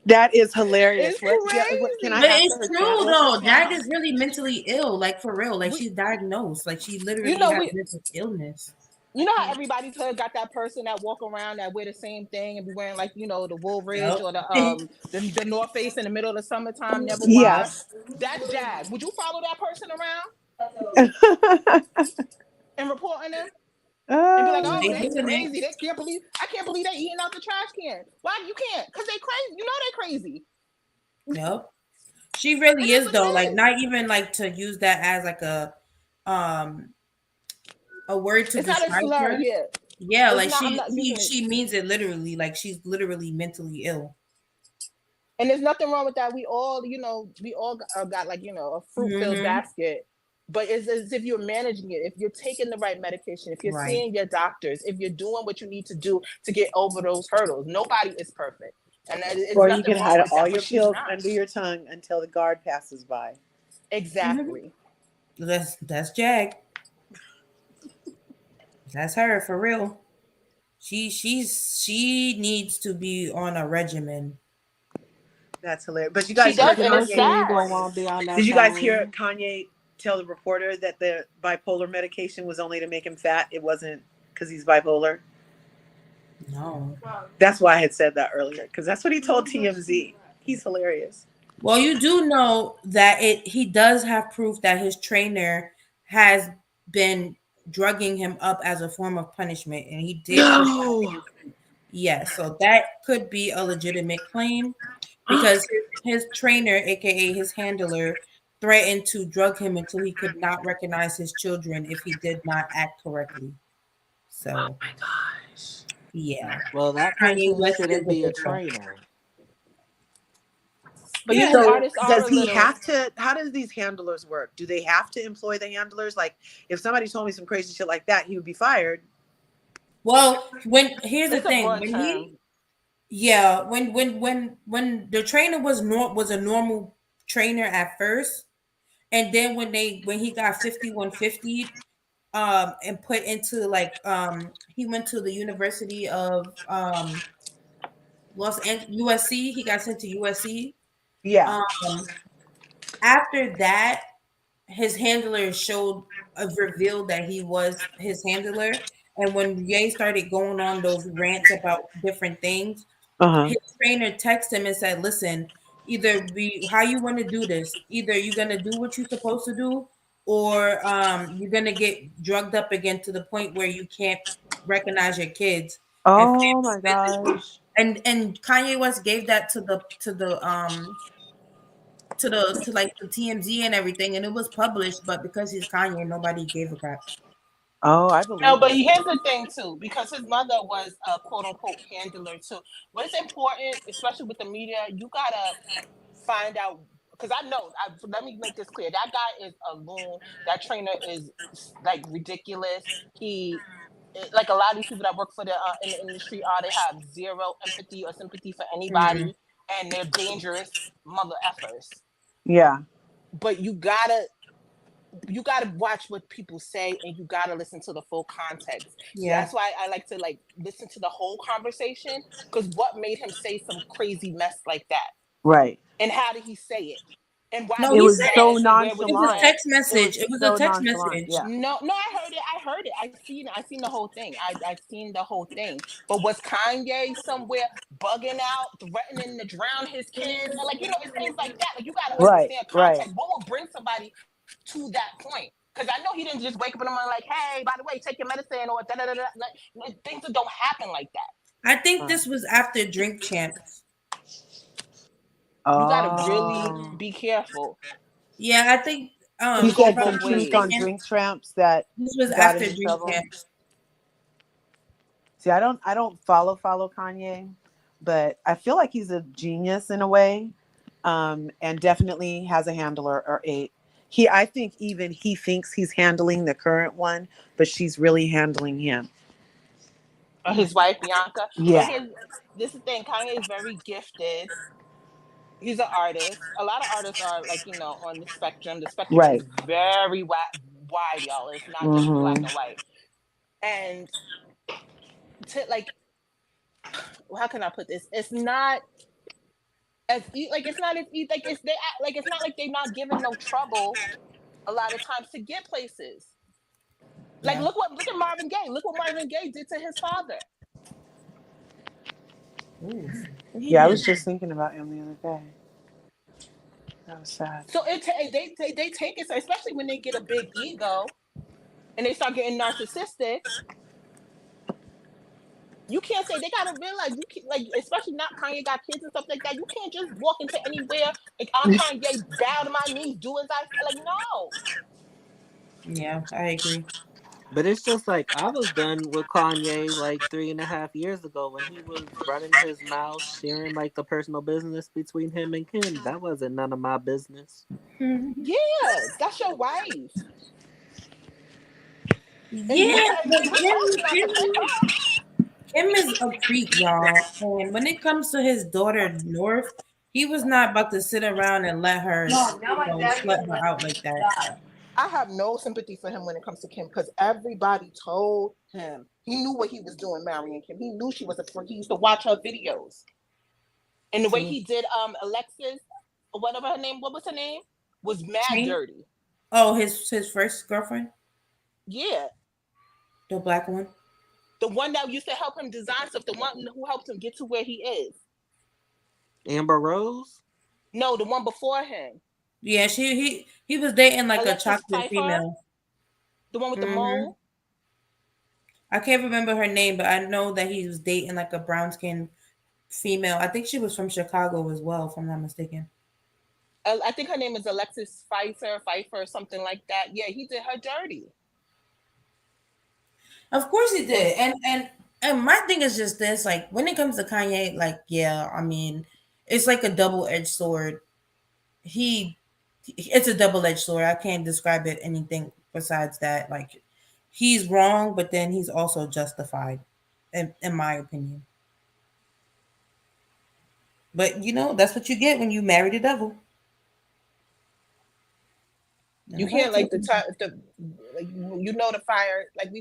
That is hilarious. it's What can I But crazy. ask it's for her true channel? though. Jag is really mentally ill, like for real. Like We, she's diagnosed. Like she you literally know, has we mental illness. you know how everybody's hood got that person that walk around that wear the same thing and be wearing like the Woolridge Yep. or the North Face in the middle of the summertime, never Yes. wash. That's Jag. Would you follow that person around and report on them and be like, They oh, Oh, they doing crazy. it. I can't believe they eating out the trash can. Why you can't? Because they crazy. You know they crazy. Yep. She It really is is what it though. Like is. not even like to use that as like a word to It's not a describe slur. her. Yeah. Yeah, It's like not. I'm she not she using it. she means it literally. Like she's literally mentally ill. And there's nothing wrong with that. We all, got like, a fruit-filled Mm-hmm. basket. But it's as if you're managing it, if you're taking the right medication, if you're Right. seeing your doctors, if you're doing what you need to do to get over those hurdles. Nobody is perfect. And there's or you nothing can wrong hide with all that, your but she's pills not. under your tongue until the guard passes by. Exactly. That's Jag. That's her for real. She needs to be on a regimen. That's hilarious. But you She guys heard does, and it's Especially when Kanye. you don't sad. want to be on that Did you guys hear phone. Kanye tell the reporter that the bipolar medication was only to make him fat? It wasn't because he's bipolar. No. That's why I had said that earlier, because that's what he told TMZ. He's hilarious. Well, you do know that he does have proof that his trainer has been drugging him up as a form of punishment, and he did put that in No. his yes, so that could be a legitimate claim because his trainer, aka his handler, threatened to drug him until he could not recognize his children if he did not act correctly. Oh So my gosh. yeah, Well, that Kanye person West is shouldn't a be a big one. trainer. But Yeah, So artists are does a he little. have to? How does these handlers work? Do they have to employ the handlers? Like, if somebody told me some crazy shit like that, he would be fired. well, here's the It's a thing broad term. when the trainer was a normal trainer at first, and then when he got 5150 and put into like he went to the University of USC. He got sent to USC. Yeah. After that, his handler showed revealed that he was his handler, and when Ye started going on those rants about different things, Uh-huh. his trainer texted him and said, "Listen, either we how you want to do this. Either you're gonna do what you're supposed to do, or you're gonna get drugged up again to the point where you can't recognize your kids and Oh family my visits." gosh. And Kanye West gave that to like the TMZ and everything, and it was published. But because he's Kanye, nobody gave a crap. Oh, I No, believe but it. here's the thing too, because his mother was a quote unquote handler too. What's important, especially with the media, you gotta find out, because I know. Let me make this clear. That guy is a loon. That trainer is like ridiculous. Like a lot of these people that work for the in the industry they have zero empathy or sympathy for Mm-hmm. anybody, and they're dangerous mother effers. Yeah. But you gotta watch what people say, and you gotta listen to the full context. Yeah. That's why I like to like listen to the whole conversation, because what made him say some crazy mess like that, Right. and how did he say it, and why No, was It he it was said so said, and where was it it was a nonchalant. said? text It was message. It was a so text nonchalant. message. Yeah. No, I heard it. I seen the whole thing. I seen the whole thing. But was Kanye somewhere bugging out, threatening to drown his kids? Like, it's things like that. Like, you got to Right. understand Right. context. What will bring somebody to that point? Because I know he didn't just wake up in the morning like, hey, by the way, take your medicine or da da da da. Like, things that don't happen like that. I think Right. this was after Drink Champs. You got to really Oh. be careful. Yeah, I think He It goes said if I'm some both not truth ways. on mistaken, Drink Tramps that this was got him after in Drink trouble. Champs. See, I don't follow Kanye, but I feel like he's a genius in a way, and definitely has a handler or eight. I think even he thinks he's handling the current one, but she's really handling him. Or his wife, Bianca. But Yeah. this is the thing, Kanye is very gifted. He's an artist. A lot of artists are like, on the spectrum. The spectrum Right. is very wide, y'all. It's not just black Mm-hmm. and white. And to like, how can I put this? It's not like it's not as easy. Like it's not like they're not giving no trouble a lot of times to get places. Like Yeah. look at Marvin Gaye. Look what Marvin Gaye did to his father. Ooh. What he Yeah, I did? was just thinking about him the other day. That was sad. So they take it, especially when they get a big ego and they start getting narcissistic. You can't say, they gotta realize, you can, like, especially not Kanye got kids and stuff like that. You can't just walk into anywhere like, I'm Kanye, bow to my knees, do as I like. No, Yeah, I agree. But it's just like I was done with Kanye like 3.5 years ago when he was running his mouth, sharing like the personal business between him and Kim. That wasn't none of my business. yeah, that's your wife, and Yeah, but we're old enough to pick up. Kim is a creep, y'all. And when it comes to his daughter North, he was not about to sit around and let her, slut her out like that. I have no sympathy for him when it comes to Kim, because everybody told him he knew what he was doing marrying Kim. He knew she was a freak. He used to watch her videos, and the way True. he did Alexis, or whatever her name, what was her name, was mad Chain? dirty. Oh, his first girlfriend, Yeah, the black one. the one that used to help him design stuff, the one who helped him get to where he is. Amber Rose? No, the one before him, Yeah, he was dating like a Alexis chocolate Pfeiffer, female. the one with the Hmm. mole. I can't remember her name, but I know that he was dating like a brown skinned female. I think she was from Chicago as well, if I'm not mistaken. I think her name is Alexis Pfeiffer, something like that. Yeah, he did her dirty. Of course he And did. And my thing is just this, like when it comes to Kanye, like yeah, I mean, it's like a double-edged sword. He it's a double-edged sword. I can't describe it anything besides that. Like he's wrong, but then he's also justified in my opinion. But that's what you get when you marry the devil. And you nobody can't like told the me. time the like the fire, like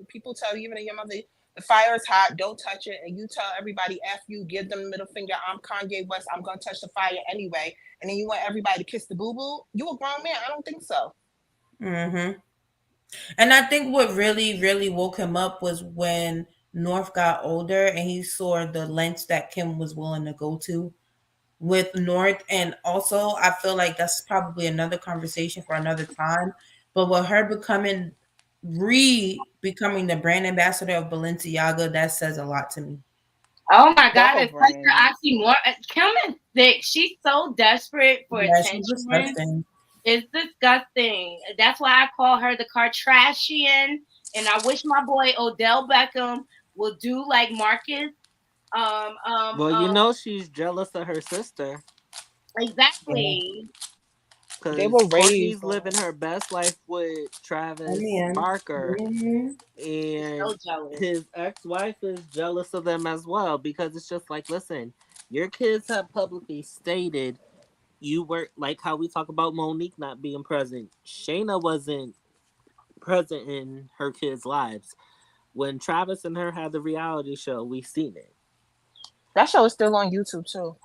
people tell you, even in your mother, the fire is hot, don't touch it, and you tell everybody F you, give them the middle finger, I'm Kanye West, I'm gonna touch the fire anyway, and then you want everybody to kiss the boo boo. You a grown man. I don't think so. Mm-hmm. And I think what really, really woke him up was when North got older and he saw the lengths that Kim was willing to go to with North. And also, I feel like that's probably another conversation for another time. But with her becoming the brand ambassador of Balenciaga, that says a lot to me. Oh my That God, whole it's such an brand. oxymoron. Kim is sick. She's so desperate for Yeah, she's attention. disgusting. It's disgusting. That's why I call her the Kardashian. And I wish my boy Odell Beckham would do like Marcus. Um, um, Well, you um, know she's jealous of her sister Yeah. exactly. They because were Courtney's raised living on. her best life with I Travis mean, Barker, hmm and So jealous. his ex-wife is jealous of them as well because it's just like, listen, your kids have publicly stated you were like how we talk about Monique not being present. Shayna wasn't present in her kids' lives. When Travis and her had the reality show, we seen it. That show is still on YouTube too.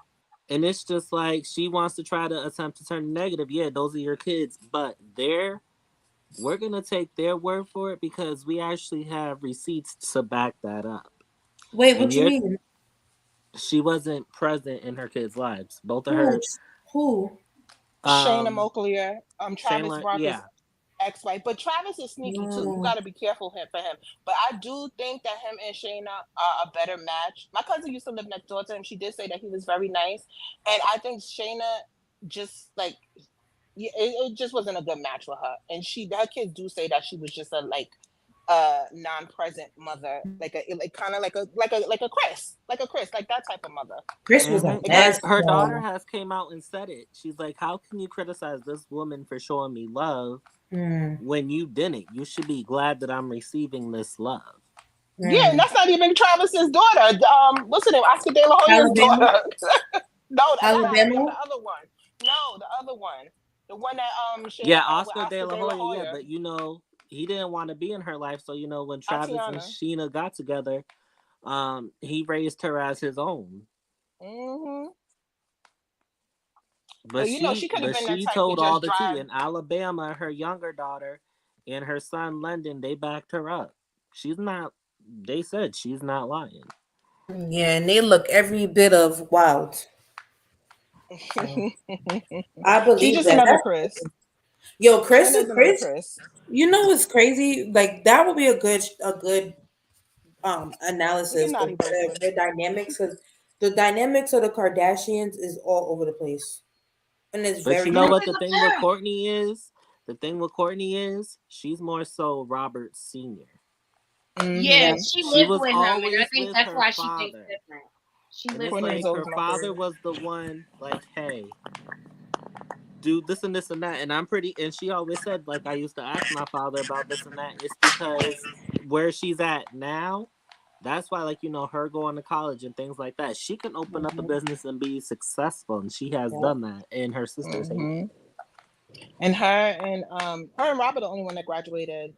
And it's just like she wants to try to attempt to turn negative. Yeah, those are your kids, but we're gonna take their word for it because we actually have receipts to back that up. wait, And what you you're mean? she wasn't present in her kids' lives. Both of Who? her Who? Shayna um Moaklier, Travis Shayla, Barker's yeah. ex-wife. But Travis is sneaky too. You No. got to be careful for him. But I do think that him and Shayna are a better match. My cousin used to live next door to him. She did say that he was very nice, and I think Shayna just like yeah, it just wasn't a good match for her. And her kids do say that she was just a non-present mother, like kind of like a Chris, like that type of mother. Chris was a Like But mess, her daughter though. has came out and said it. She's like, "How can you criticize this woman for showing me love Mm, when you didn't? You should be glad that I'm receiving this love." yeah, and mm. that's not even Travis's daughter. What's her name? Oscar De La Hoya's Alabama? daughter. No, not Alabama. Alabama? The other one. No, the other one. The one that Shayna Yeah, had with Oscar De Oscar La De La Hoya. Yeah, Hoya. but he didn't want to be in her life. So when Travis and Atiana. Sheena got together, he raised her as his own. Hmm. But But she could have been that she type to told all just the tea. drive. In Alabama, her younger daughter and her son London, they backed her up. She's not. They said she's not lying. Yeah, and they look every bit of wild. So I She's believe just that. another That's, Chris. yo, Chris is Shayna's another Chris. Chris. You know what's crazy? Like that would be a good Look at analysis of Naughty their, Person. their dynamics because the dynamics of the Kardashians is all over the place and it's But you very know Who what is the the thing with parent? Courtney is? The thing with Courtney is she's more so Robert Senior. Yeah, yeah. Hmm. she She lived was with him, and I always think with that's her why she thinks father. different. She And lived it's Courtney with was like him. always her my father favorite. was the one like, hey, do this and this and that. And I'm pretty and she always said, like, I used to ask my father about this and that. It's because where she's at now, that's why, like, her going to college and things like that. She can open up a Mhm. business and be successful, and she has Yep. done that. And her sisters hate it. Hmm. And her and Robert the only one that graduated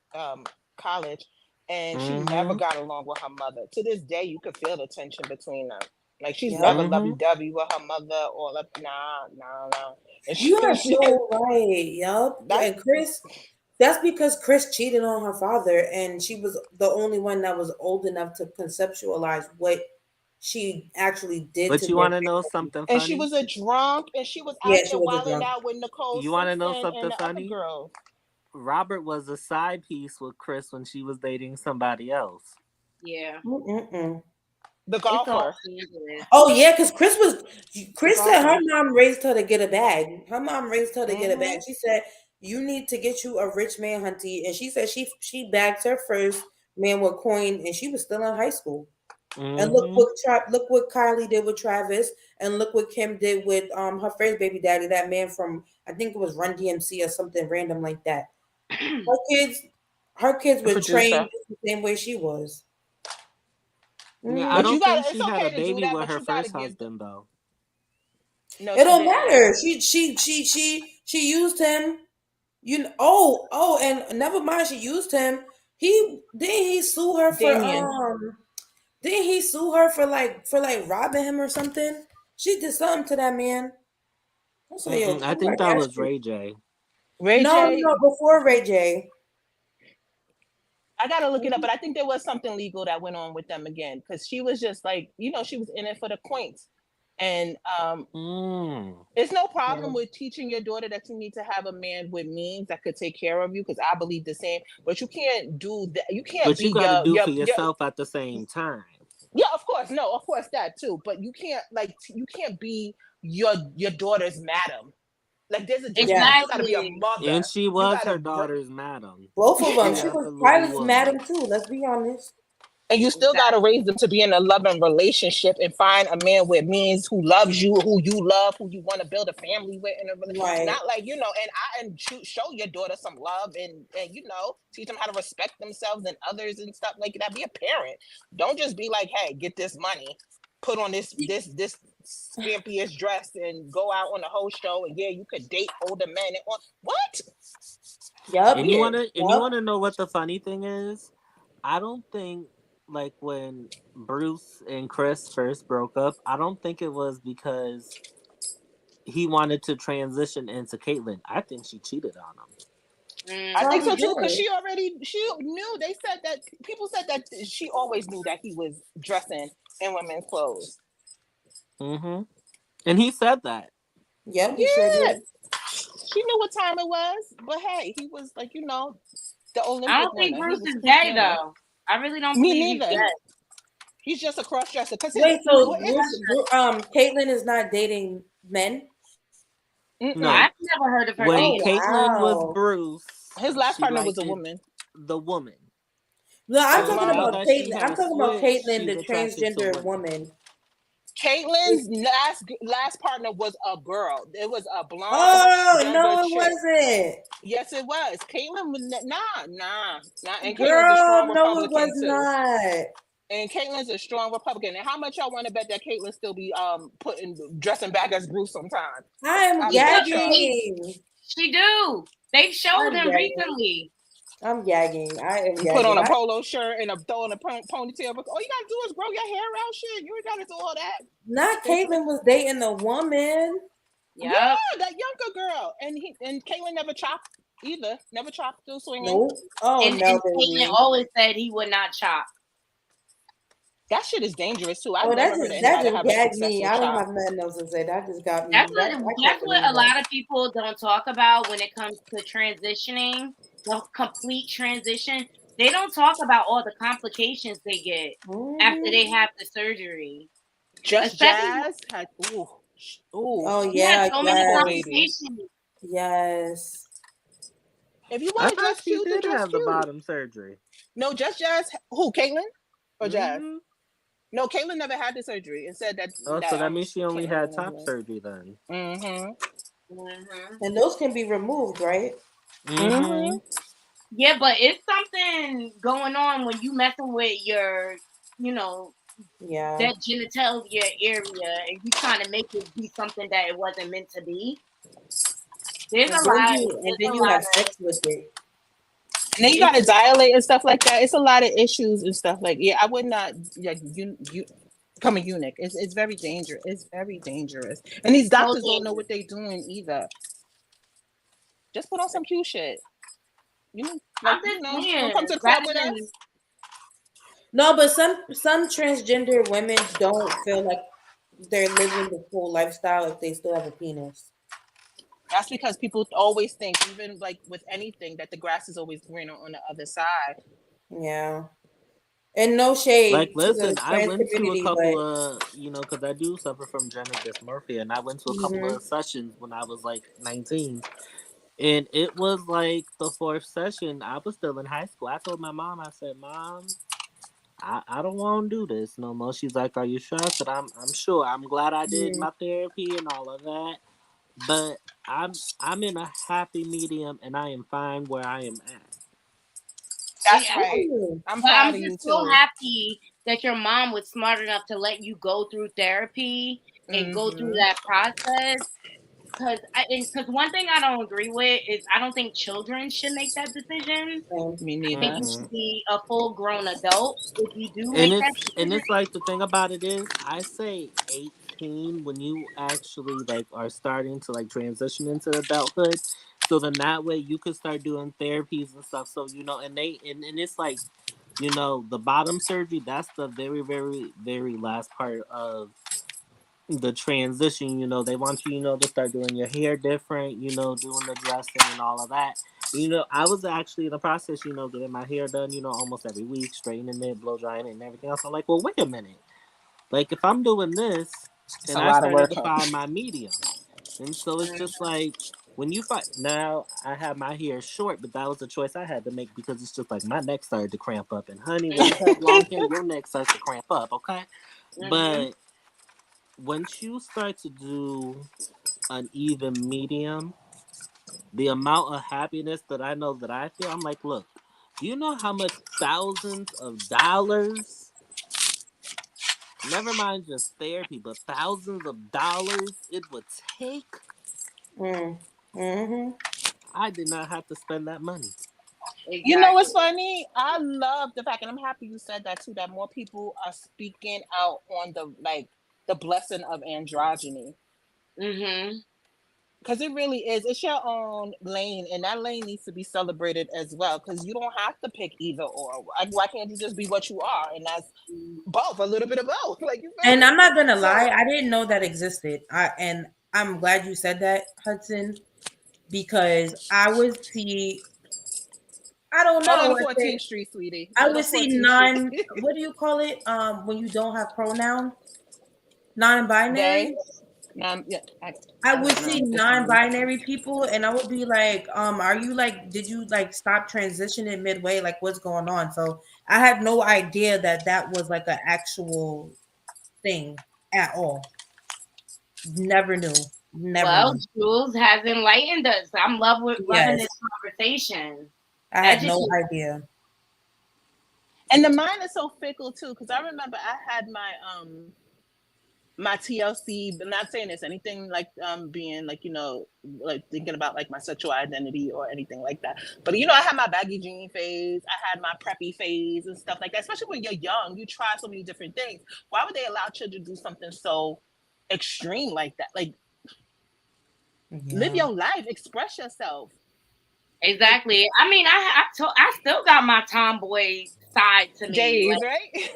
college, and she never Mm-hmm. got along with her mother. To this day, you could feel the tension between them. Like she's Yep. never Mm-hmm. lovey dovey with her mother or like nah, nah, nah. And You are she so right. Yep. that And Chris, that's because Chris cheated on her father, and she was the only one that was old enough to conceptualize what she actually did But to you their want to know family. something and she funny? was a drunk, and she was Yeah, out she there was a wilding drunk. out with Nicole You want to know Simpson something and the other funny? girl. Robert was a side piece with Chris when she was dating somebody else. Yeah, Mm-mm-mm. The it's all golfer. scandalous. Oh yeah, because The Chris said her golfer. mom raised her to get a bag. Her mom raised her to get a bag. Hmm. She said you need to get you a rich man, hunty, and she said she bagged her first man with coin, and she was still in high school. And Mm-hmm. look what Kylie did with Travis, and look what Kim did with her first baby daddy, that man from I think it was Run DMC or something random like that. Her kids, her kids The were producer. trained the same way she was. Yeah, I But Hmm you don't got think to it's she had a okay to do baby that, with but her you got to first give husband though. no, It she don't didn't. matter. She used him. And never mind. She used him. He sue her for Damien. didn't he sue her for like robbing him or something? She did something to that man. I said, yo, Mm-mm, I Kim think that was Kardashian. Ray J. Ray No, J. no, before Ray J. I gotta look it up, but I think there was something legal that went on with them again because she was just like, she was in it for the coins, and it's no problem with teaching your daughter that you need to have a man with means that could take care of you because I believe the same. But you can't do that. You can't But be you got to do for your yourself at the same time. yeah, of course, no, of course that too. But you can't be your daughter's madam. Like there's a difference. Yeah. You still gotta be a Exactly. mother. And she You was gotta her daughter's madam. Both of them. She She was absolutely Pilot's was. madam too. Let's be honest. and you still got to raise them to be in a loving relationship and find a man with means who loves you, who you love, who you want to build a family with, Right. not like and show your daughter some love and teach them how to respect themselves and others and stuff like that. Be a parent. Don't just be like, hey, get this money, put on this scampiest dress and go out on the whole show and you could date older men and what? Yep. And you wanna know what the funny thing is? I don't think like when Bruce and Chris first broke up, I don't think it was because he wanted to transition into Caitlyn. I think she cheated on him. I think so too, because did. she knew. They said that people said that she always knew that he was dressing in women's clothes. And he said that. Yep, he sure did. She knew what time it was, but hey, he was like, the Olympic I don't think winner. Bruce is gay though. I really don't Me believe neither. he's gay. He's just a cross dresser. Wait, so Caitlyn is not dating men? No, I've never heard of her when dating. Caitlyn was Bruce, his last partner was a woman. The woman. No, I'm So talking now about that she Caitlyn. has I'm talking about switched, Caitlyn, she's the attracted to transgender women. woman. Caitlyn's last partner was a girl. It was a blonde. Oh no, it chick. wasn't. Yes, it was. Caitlyn was nah. And Girl, Caitlyn's a strong no, it Republican was too. not. And Caitlyn's a strong Republican. And how much y'all want to bet that Caitlyn still be dressing back as Bruce sometime? I am gagging. She do. They showed him recently. I'm gagging. I am gagging. Put on a polo shirt and throwing a ponytail. All you gotta do is grow your hair out. Shit, you ain't gotta do all that. Not Caitlyn was dating a woman. Yeah, that younger girl. And Caitlyn never chopped either. Never chopped through swinging. Nope. Oh and no, Caitlyn always said he would not chop. That shit is dangerous too. I've that never heard just anybody have gagged me. I don't have nothing else to say. That just got me. That's what a lot of people don't talk about when it comes to transitioning, the complete transition. They don't talk about all the complications they get after they have the surgery. Just Jazz had Oh yeah, so many complications. Yes. If you want to dress she cute, did dress have cute. the bottom surgery. No, just Jazz. Who? Caitlyn or Jazz? No, Caitlyn never had the surgery and said that. So that means she only had top surgery then. And those can be removed, right? Yeah, but it's something going on when you messing with your, that genitalia area, and you trying to make it be something that it wasn't meant to be. There's a lot. And then you have sex with it. And then you got to dilate and stuff like that. It's a lot of issues and stuff like. Yeah, I would not like you become a eunuch. It's very dangerous. It's very dangerous. And these doctors don't know what they're doing either. Just put on some cute shit. Don't come to the club with us. No, but some transgender women don't feel like they're living the full lifestyle if they still have a penis. That's because people always think, even like with anything, that the grass is always greener on the other side. Yeah. And no shade. Like, listen, I went to a couple of, because I do suffer from gender dysmorphia, and I went to a couple of sessions when I was like 19. And it was like the fourth session. I was still in high school. I told my mom, I said, Mom, I don't want to do this no more. She's like, are you sure? I said, I'm sure. I'm glad I did my therapy and all of that. But I'm in a happy medium, and I am fine where I am at. That's right. I'm just so happy that your mom was smart enough to let you go through therapy and go through that process. Because one thing I don't agree with is I don't think children should make that decision. Me neither. I think you should be a full-grown adult if you do And make that decision. And it's like, the thing about it is, I say 18 when you actually like are starting to like transition into adulthood. So then that way you could start doing therapies and stuff. So and it's like, the bottom surgery, that's the very, very, very last part of the transition. They want you, to start doing your hair different, doing the dressing and all of that. I was actually in the process, getting my hair done, almost every week, straightening it, blow drying it, and everything else. I'm like, well, wait a minute. Like, if I'm doing this, It's and a I lot of started work. to find my medium, and so it's just like, when you find, now I have my hair short, but that was a choice I had to make because it's just like my neck started to cramp up. And honey, when you have long hair, your neck starts to cramp up, okay? But once you start to do an even medium, the amount of happiness that I know that I feel, I'm like, look, do you know how much thousands of dollars, never mind just therapy, but thousands of dollars it would take? Mm-hmm. I did not have to spend that money. Exactly. You know what's funny? I love the fact, and I'm happy you said that too, that more people are speaking out on the blessing of androgyny. Mm-hmm. Because it really is. It's your own lane, and that lane needs to be celebrated as well. Because you don't have to pick either or. Why can't you just be what you are? And that's both, a little bit of both. Like, you feel And me? I'm not gonna So, lie, I didn't know that existed. And I'm glad you said that, Hudson, because I would see. I don't go know. to 14th Street, sweetie. I Go to would see 14th Street. What do you call it? When you don't have pronoun, non-binary. They, yeah, I I would don't know. see It's funny. non-binary people, and I would be like, are you like, did you like stop transitioning midway? Like, what's going on? So I had no idea that that was like an actual thing at all. Never knew. Never Well, knew. Jules has enlightened us. I'm loving Yes, this conversation. I had no Educate. idea. And the mind is so fickle too, because I remember I had my TLC, but not saying it's anything like being like, like thinking about like my sexual identity or anything like that. But I had my baggy jean phase, I had my preppy phase and stuff like that. Especially when you're young, you try so many different things. Why would they allow children to do something so extreme like that? Like, live Yeah. your life, express yourself. Exactly. I mean, I still got my tomboy side to me. Days, Like, right?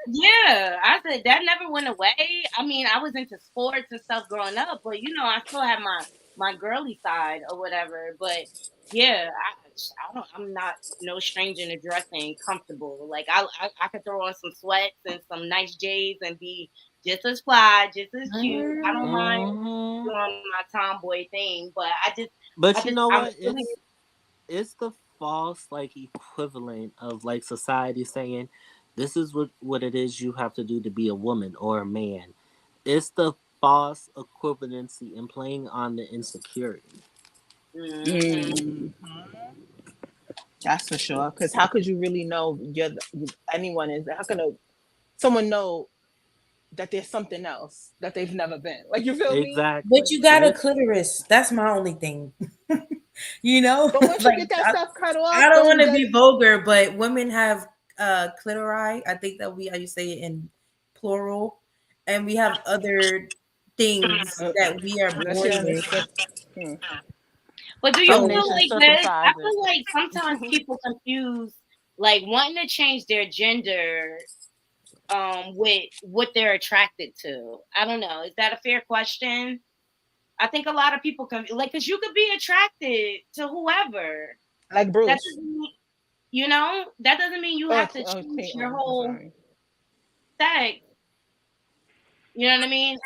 yeah, I said that never went away. I mean, I was into sports and stuff growing up, but I still have my girly side or whatever. But yeah, I'm not no stranger to dressing comfortable. Like I could throw on some sweats and some nice J's and be just as fly, just as cute. I don't mind Hmm. doing my tomboy thing, but But you know I'm what? really It's the false like equivalent of like society saying this is what it is you have to do to be a woman or a man. It's the false equivalency and playing on the insecurity. mm-hmm. That's for sure. Because how could you really know anyone is? How can someone know that there's something else that they've never been? Like, you feel me? But Exactly. you got And a it's clitoris. That's my only thing. But once you Like get that stuff cut I off, don't then want to be vulgar, but women have clitori. I think that you say it in plural, and we have other things that we are unless born you're in with. But do you some So feel nations like this? I circumcise feel like it. sometimes people confuse like wanting to change their gender with what they're attracted to. I don't know. Is that a fair question? I think a lot of people can like because you could be attracted to whoever. Like That Bruce. doesn't mean that doesn't mean you have to change your Caitlin. I'm whole sorry. sex. You know what I mean?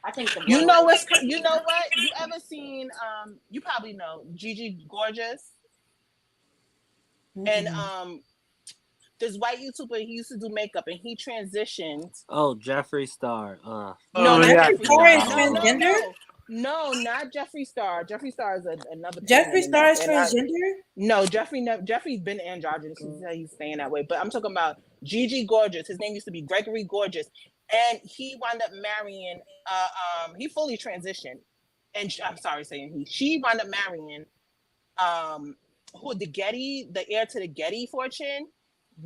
I think the You blend. know you know what? You ever seen you probably know Gigi Gorgeous? And this white YouTuber, he used to do makeup and he transitioned. oh, Jeffree Star. No, not Jeffree Jeffree Star Star. is transgender. No, not Jeffree Star. Jeffree Star is another pain in Jeffree the Star neck. is transgender. No, Jeffrey's been androgynous. He's staying that way. But I'm talking about Gigi Gorgeous. His name used to be Gregory Gorgeous, and he wound up marrying. He fully transitioned, and I'm sorry saying he. She wound up marrying who the heir to the Getty fortune,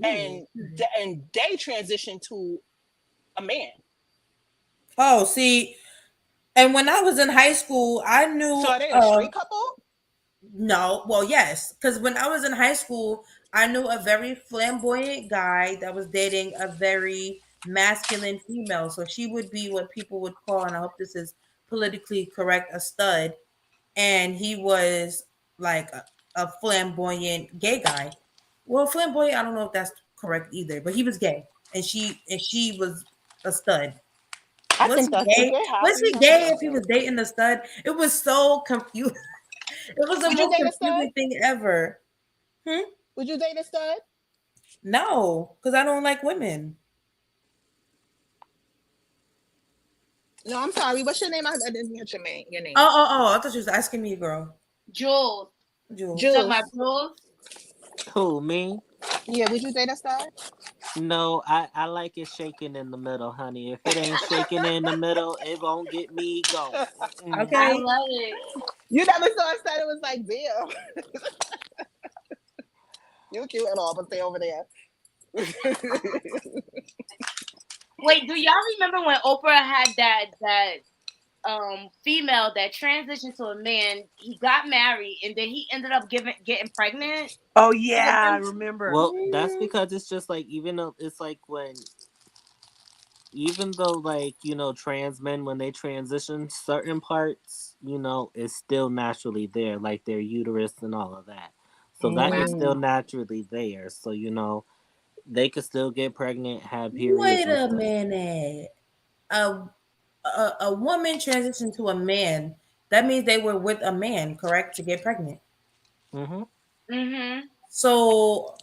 and they transitioned to a man. Oh, see, and when I was in high school, I knew. So are they a straight couple? No, well, yes, because when I was in high school, I knew a very flamboyant guy that was dating a very masculine female. So she would be what people would call, and I hope this is politically correct, a stud. And he was like a flamboyant gay guy. Well, flamboyant, I don't know if that's correct either, but he was gay, and she was a stud. I Was think he that's if gay? they're Was happy. he I think gay that's if he good. was dating a stud? It was so confused. It was the Would you most date a stud? confusing thing ever. Hmm? Would you date a stud? No, because I don't like women. No, I'm sorry. What's your name? I didn't get your name. Oh! I thought you was asking me, girl. Jules. Jules. Talking Jules. about Jules? Who, me? Yeah, would you date a stud? No, I like it shaking in the middle, honey. If it ain't shaking in the middle, it won't get me going. Mm-mm. I Okay. love it. You never saw a stud. It was like, damn. You cute and all, but stay over there. Wait, do y'all remember when Oprah had that female that transitioned to a man? He got married and then he ended up getting pregnant. Oh yeah, I remember. Well, that's because it's just like even though it's like even though like trans men when they transition certain parts it's still naturally there, like their uterus and all of that, so that is still Mm. naturally there, so they could still get pregnant, have periods Wait and a stuff. minute. A, a woman transitioned to a man. That means they were with a man, correct, to get pregnant. Mm-hmm. Mm-hmm. So,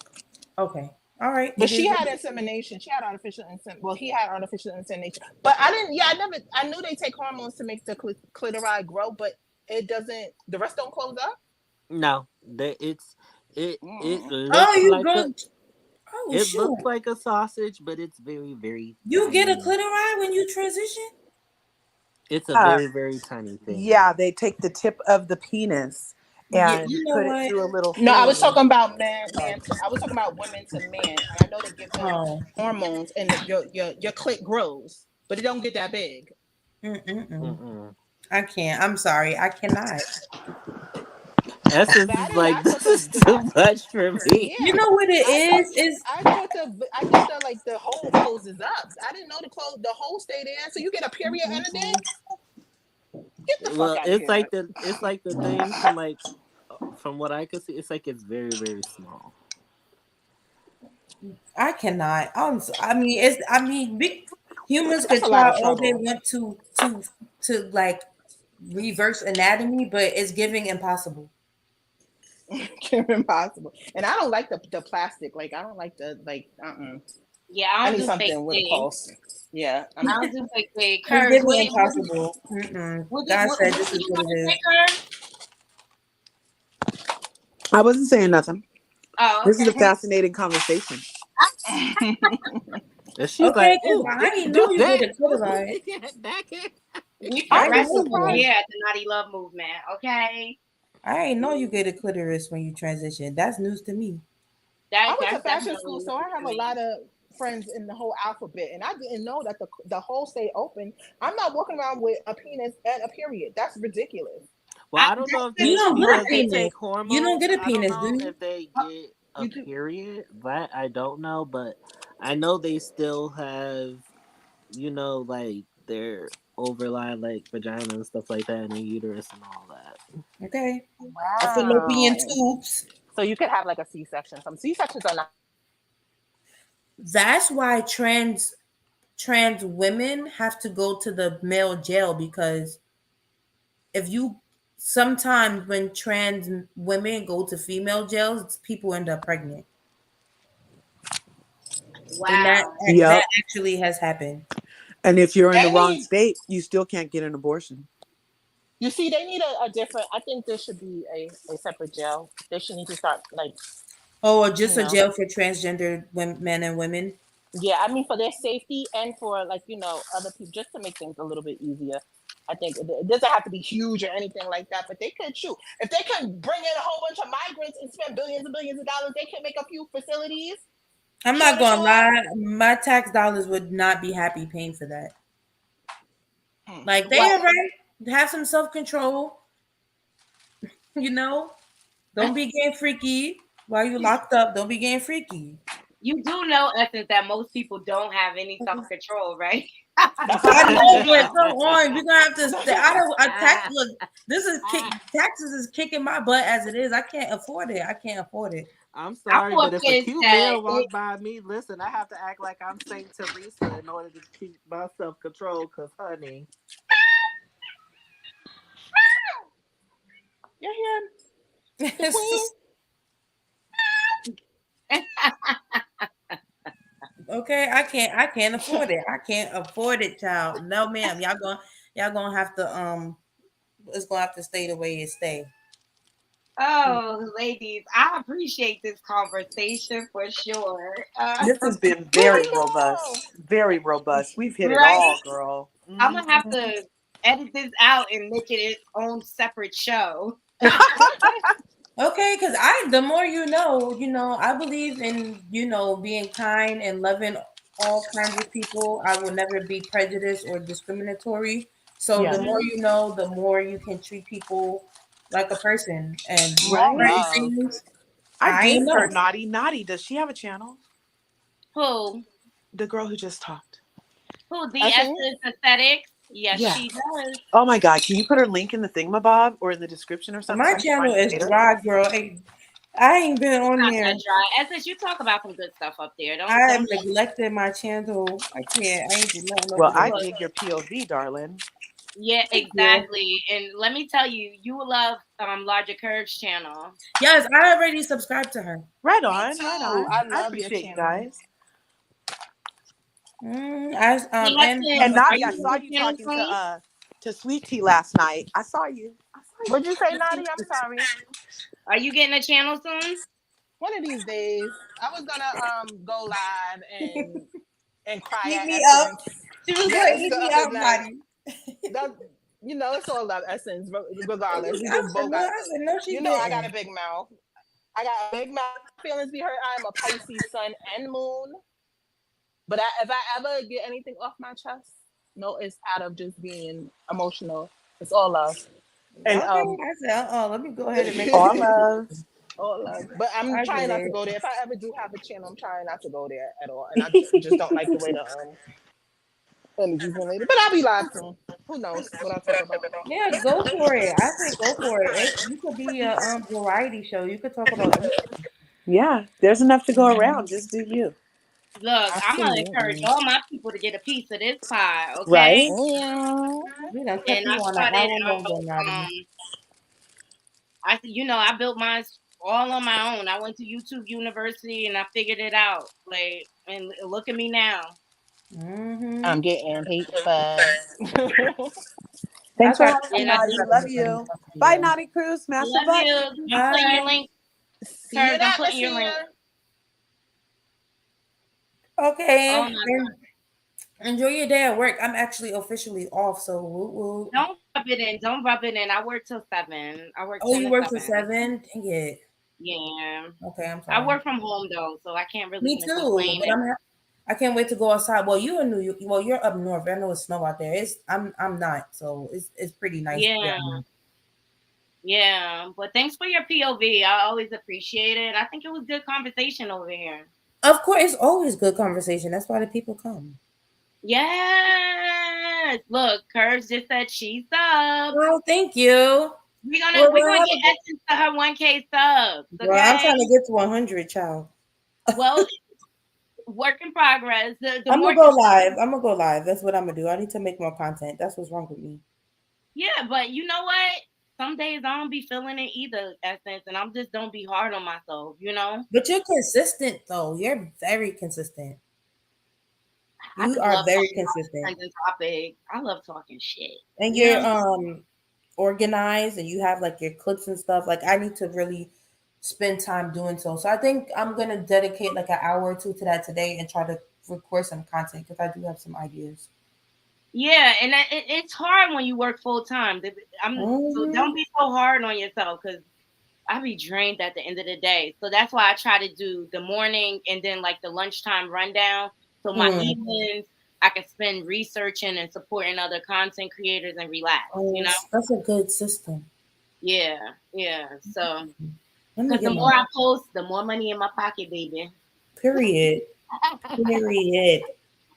okay, all right. But It she is. had insemination. She had artificial insemination. Well, he had artificial insemination. But I didn't. Yeah, I never. I knew they take hormones to make the clitori grow, but it doesn't. The rest don't close up. No, it Oh, looks you like go. Oh, it shoot. looks like a sausage, but it's very very You get a tiny. clitoris when you transition? It's a Uh, very very tiny thing. yeah, they take the tip of the penis Yeah, and you know put it what? through a little No, I was hole. talking about man to. I was talking about women to man, and I know they give them Oh. hormones, and your clit grows, but it don't get that big. Mm-mm-mm. Mm-mm. I can't. I'm sorry. I cannot. Essence That is is. like, I thought this is too much for me. You yeah. know what it I thought. is? Is I thought the like the hole closes up. I didn't know the hole stayed in. So you get a period and a day. Get the fuck Well, out of here. it's like the thing from like from what I could see, it's like it's very very small. I cannot. I mean, it's. I mean, big humans That's could a lot try of all they trouble. want to like reverse anatomy, but it's giving impossible. Impossible. And I don't like the plastic. Like I don't like the like. Yeah, I I don't need do fake something with a thing. pulse. Yeah. I don't do fake thing. It's Curse, giving impossible. God said what this were is you what about it to is. say, Curse? I wasn't saying nothing. Oh, This is a okay. fascinating conversation. And she's Okay, like, because "Ooh, I it didn't can know do you get that. a Ooh, clitoris. that can." We I I'm didn't just progressive know over that. surprised. here at the Naughty Love Movement, okay? I didn't know you get a clitoris when you transition. That's news to me. I went to That's fashion definitely school, news so I to have a me. lot of friends in the whole alphabet, and I didn't know that the hole stayed open. I'm not walking around with a penis and a period. That's ridiculous. Well, I don't know if You they don't get a because they penis. take You don't hormones. get a I don't penis, do know you? if they get a You do. period. That I don't know, but I know they still have like their overline like vagina and stuff like that, and their uterus and all that. Okay. A fallopian Wow. tubes. So you could have like a C-section. Some C-sections are not. That's why trans women have to go to the male jail because if you sometimes when trans women go to female jails, people end up pregnant. And Wow. that Yep. actually has happened. And if you're in the They wrong need. state, you still can't get an abortion. You see, they need a different. I think there should be a separate jail. They should need to start like Oh, or you just a know. jail for transgender men and women. Yeah, I mean for their safety and for like other people, just to make things a little bit easier. I think it doesn't have to be huge or anything like that, but they could shoot. If they can bring in a whole bunch of migrants and spend billions and billions of dollars, they can make a few facilities, I'm not shorter gonna shore. lie, my tax dollars would not be happy paying for that. Like they Well, are right, have some self control, you know. Don't be getting freaky while you locked up. Don't be getting freaky. You do know, Essence, that most people don't have any self-control, right? I know, but come on, we're gonna have to stay. I don't attack. Look, taxes is kicking my butt as it is. I can't afford it. I can't afford it. I'm I'm sorry, more but if a pissed cute that man walk by me, listen, I have to act like I'm Saint Teresa in order to keep my self control. Cause, honey, You're here, the queen. Okay, I can't afford it. I can't afford it, child. No, ma'am. Y'all gonna have to it's gonna have to stay the way it stay. Oh, ladies, I appreciate this conversation for sure. This has been I very know. robust. Very robust. We've hit it Right? all, girl. I'm gonna have Mhm. to edit this out and make it its own separate show. Okay, because the more I believe in, being kind and loving all kinds of people. I will never be prejudiced or discriminatory. So Yeah. the more you know, the more you can treat people like a person. And More Right. certain love. things, I I did her know. naughty. Naughty. Does she have a channel? Who? The girl who just talked. Who? The Essence. Essence Aesthetics? Yes, Yeah. she does. Oh my God. Can you put her link in the thingamabob or in the description or something My so I can channel find it is later? dry, girl. I ain't been It's on not there. that dry. Essence, you talk about some good stuff up there. I have Don't neglected my channel. I can't. I ain't do nothing Well, over I there. look. dig your POV, darling. Yeah, Thank you. exactly. And let me tell you, you will love Larger Curves channel. Yes, I already subscribed to her. Right Me on. Right too. on. I I love your appreciate you channel. guys. I Hey, And Essence, are Naughty, I you saw on you the channel talking soon? to Sweet Tea last night. I saw you. I saw What'd you say, you. Naughty? I'm sorry. Are you getting a channel soon? One of these days, I was gonna go live and cry Eat at me up. Essence. She was like, Yes, eat me I've up, been like buddy. that. It's all about Essence. Regardless, we I just said both no. got. I said no. She I got a didn't. big mouth. I got a big mouth. Feelings be hurt. I am a Pisces sun and moon. But if I ever get anything off my chest, no, it's out of just being emotional. It's all love. And Okay. I said, let me go ahead and make a All post. love. all love. But I'm I trying get not to it. go there. If I ever do have a channel, I'm trying not to go there at all. And I just don't like the way the energy's been lately. But I'll be live soon. Who knows what I talk about? Yeah, go for it. I say go for it. You could be a variety show. You could talk about anything. Yeah, there's enough to go around. Just do you. Look, I'm gonna encourage Absolutely. all my people to get a piece of this pie, okay? Right? Yeah. We done kept And you I on an started hour out. longer, Naughty. I built mine all on my own. I went to YouTube University and I figured it out. Like, and look at me now. Mm-hmm. I'm getting paid fast. I Thanks for got having me, And 10 I Naughty. did. years Love of you. Bye, video. Naughty Cruz. Smash the Love you. button. I'm putting your Bye. link. See you in Curves, I'm putting your link. atmosphere. Oh Okay. my And enjoy your day at work. I'm actually officially off, so woo. Don't rub it in. Don't rub it in. I work till 7. I work Oh, 10 you to work till 7. 7? Dang it. Yeah. Okay, I'm I sorry. work from home though, so I can't really Me even too, complain. but I can't wait to go outside. Well, you in New York. Well, you're up north. I know it's snow out there. I'm not, so it's pretty nice Yeah. where I am. Yeah. But thanks for your POV. I always appreciate it. I think it was good conversation over here. Of course, it's always good conversation. That's why the people come. Yes. Look, Curves just said she's sub. Oh, thank you. We're gonna Well, we're gonna have get a good. Essence to her 1K subs, Girl, I'm okay? trying to get to 100, child. Well, work in progress. The I'm more gonna go live. I'm gonna go live. That's what I'm gonna do. I need to make more content. That's what's wrong with me. yeah, but you know what? Some days I don't be feeling it either, Essence, and I'm just don't be hard on myself, you know? But you're consistent though. You're very consistent. I You just are love very talking about consistent. trending topics. I love talking shit. And You know you're what I mean? organized and you have like your clips and stuff. Like I need to really spend time doing so. So I think I'm gonna dedicate like an hour or two to that today and try to record some content because I do have some ideas. Yeah, and it's hard when you work full time. So Hmm. don't be so hard on yourself because I be drained at the end of the day. So that's why I try to do the morning and then like the lunchtime rundown. So my Hmm. evenings I can spend researching and supporting other content creators and relax, Oh, you know? that's a good system. Yeah, yeah. So Let me Because the get my more I post, the more money in my pocket, baby. period. Period.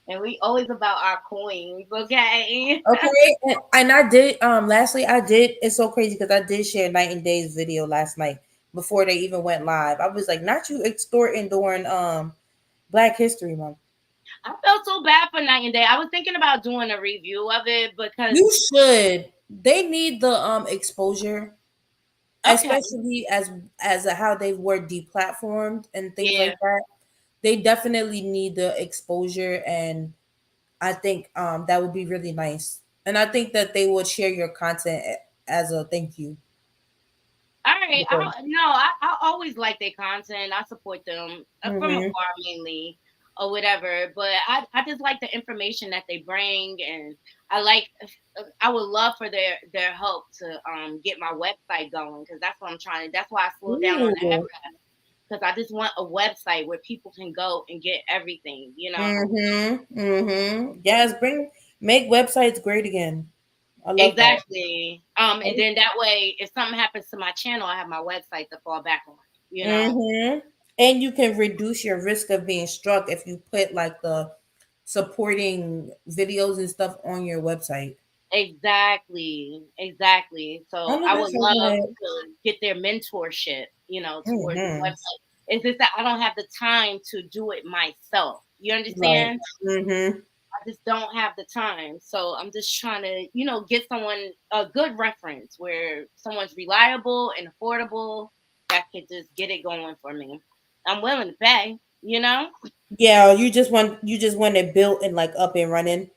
And we always about our coins, okay? Okay, and I did lastly I did it's so crazy because I did share Night and Day's video last night before they even went live. I was like, not you extorting during Black History Month. I felt so bad for Night and Day. I was thinking about doing a review of it because You should. They need the exposure, okay, especially as how they were deplatformed and things yeah. like that. They definitely need the exposure, and I think that would be really nice. And I think that they would share your content as a thank you. All right. Because, I always like their content. I support them from hmm afar mainly or whatever. But I just like the information that they bring, and I would love for their help to get my website going because that's what I'm trying. That's why I slowed down on the head Ooh. because I just want a website where people can go and get everything. You know. Yes, make websites great again. I love that. Exactly. And then that way, if something happens to my channel, I have my website to fall back on. You know. And you can reduce your risk of being struck if you put like the supporting videos and stuff on your website. Exactly. Exactly. I So know I would that's love right. to get their mentorship, towards the Mm-hmm. website. It's just that I don't have the time to do it myself. You Right. understand? Mm-hmm. I just don't have the time. So I'm just trying to, get someone a good reference where someone's reliable and affordable that could just get it going for me. I'm willing to pay, you know? Yeah, you just want it built and like up and running.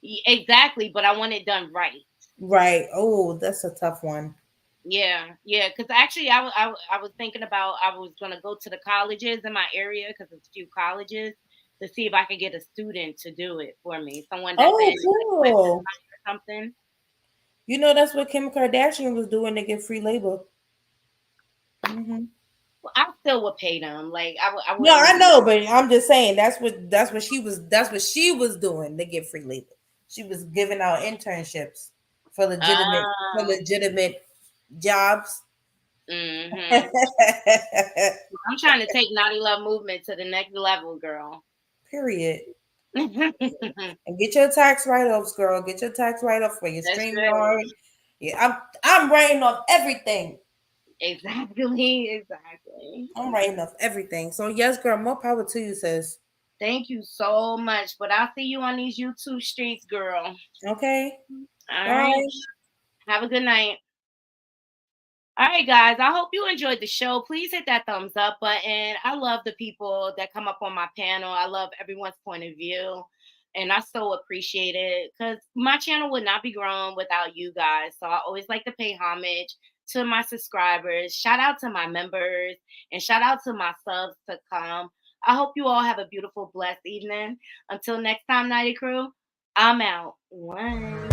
Exactly, but I want it done right. Right. Oh, that's a tough one. Yeah, yeah. Because actually, I was thinking about I was gonna go to the colleges in my area because there's a few colleges to see if I could get a student to do it for me, someone that's Oh, in like web cool. design or something. You know that's what Kim Kardashian was doing to get free labor. Hmm. Well, I still would pay them. Like I No, I wouldn't be. know, but I'm just saying that's what she was doing to get free labor. She was giving out internships for Um. legitimate jobs. Hmm. I'm trying to take Naughty Love movement to the next level, girl. Period. That's And get your tax write-offs, girl. Get your tax write-off for your stream true. yard. Yeah, I'm writing off everything. Exactly. Exactly. I'm writing off everything. So yes, girl, more power to you, sis. Thank you so much. But I'll see you on these YouTube streets, girl. Okay. All right. Bye. Have a good night. All right, guys. I hope you enjoyed the show. Please hit that thumbs up button. I love the people that come up on my panel. I love everyone's point of view. And I so appreciate it because my channel would not be grown without you guys. So I always like to pay homage to my subscribers. Shout out to my members and shout out to my subs to come. I hope you all have a beautiful, blessed evening. Until next time, Nighty Crew, I'm out. One.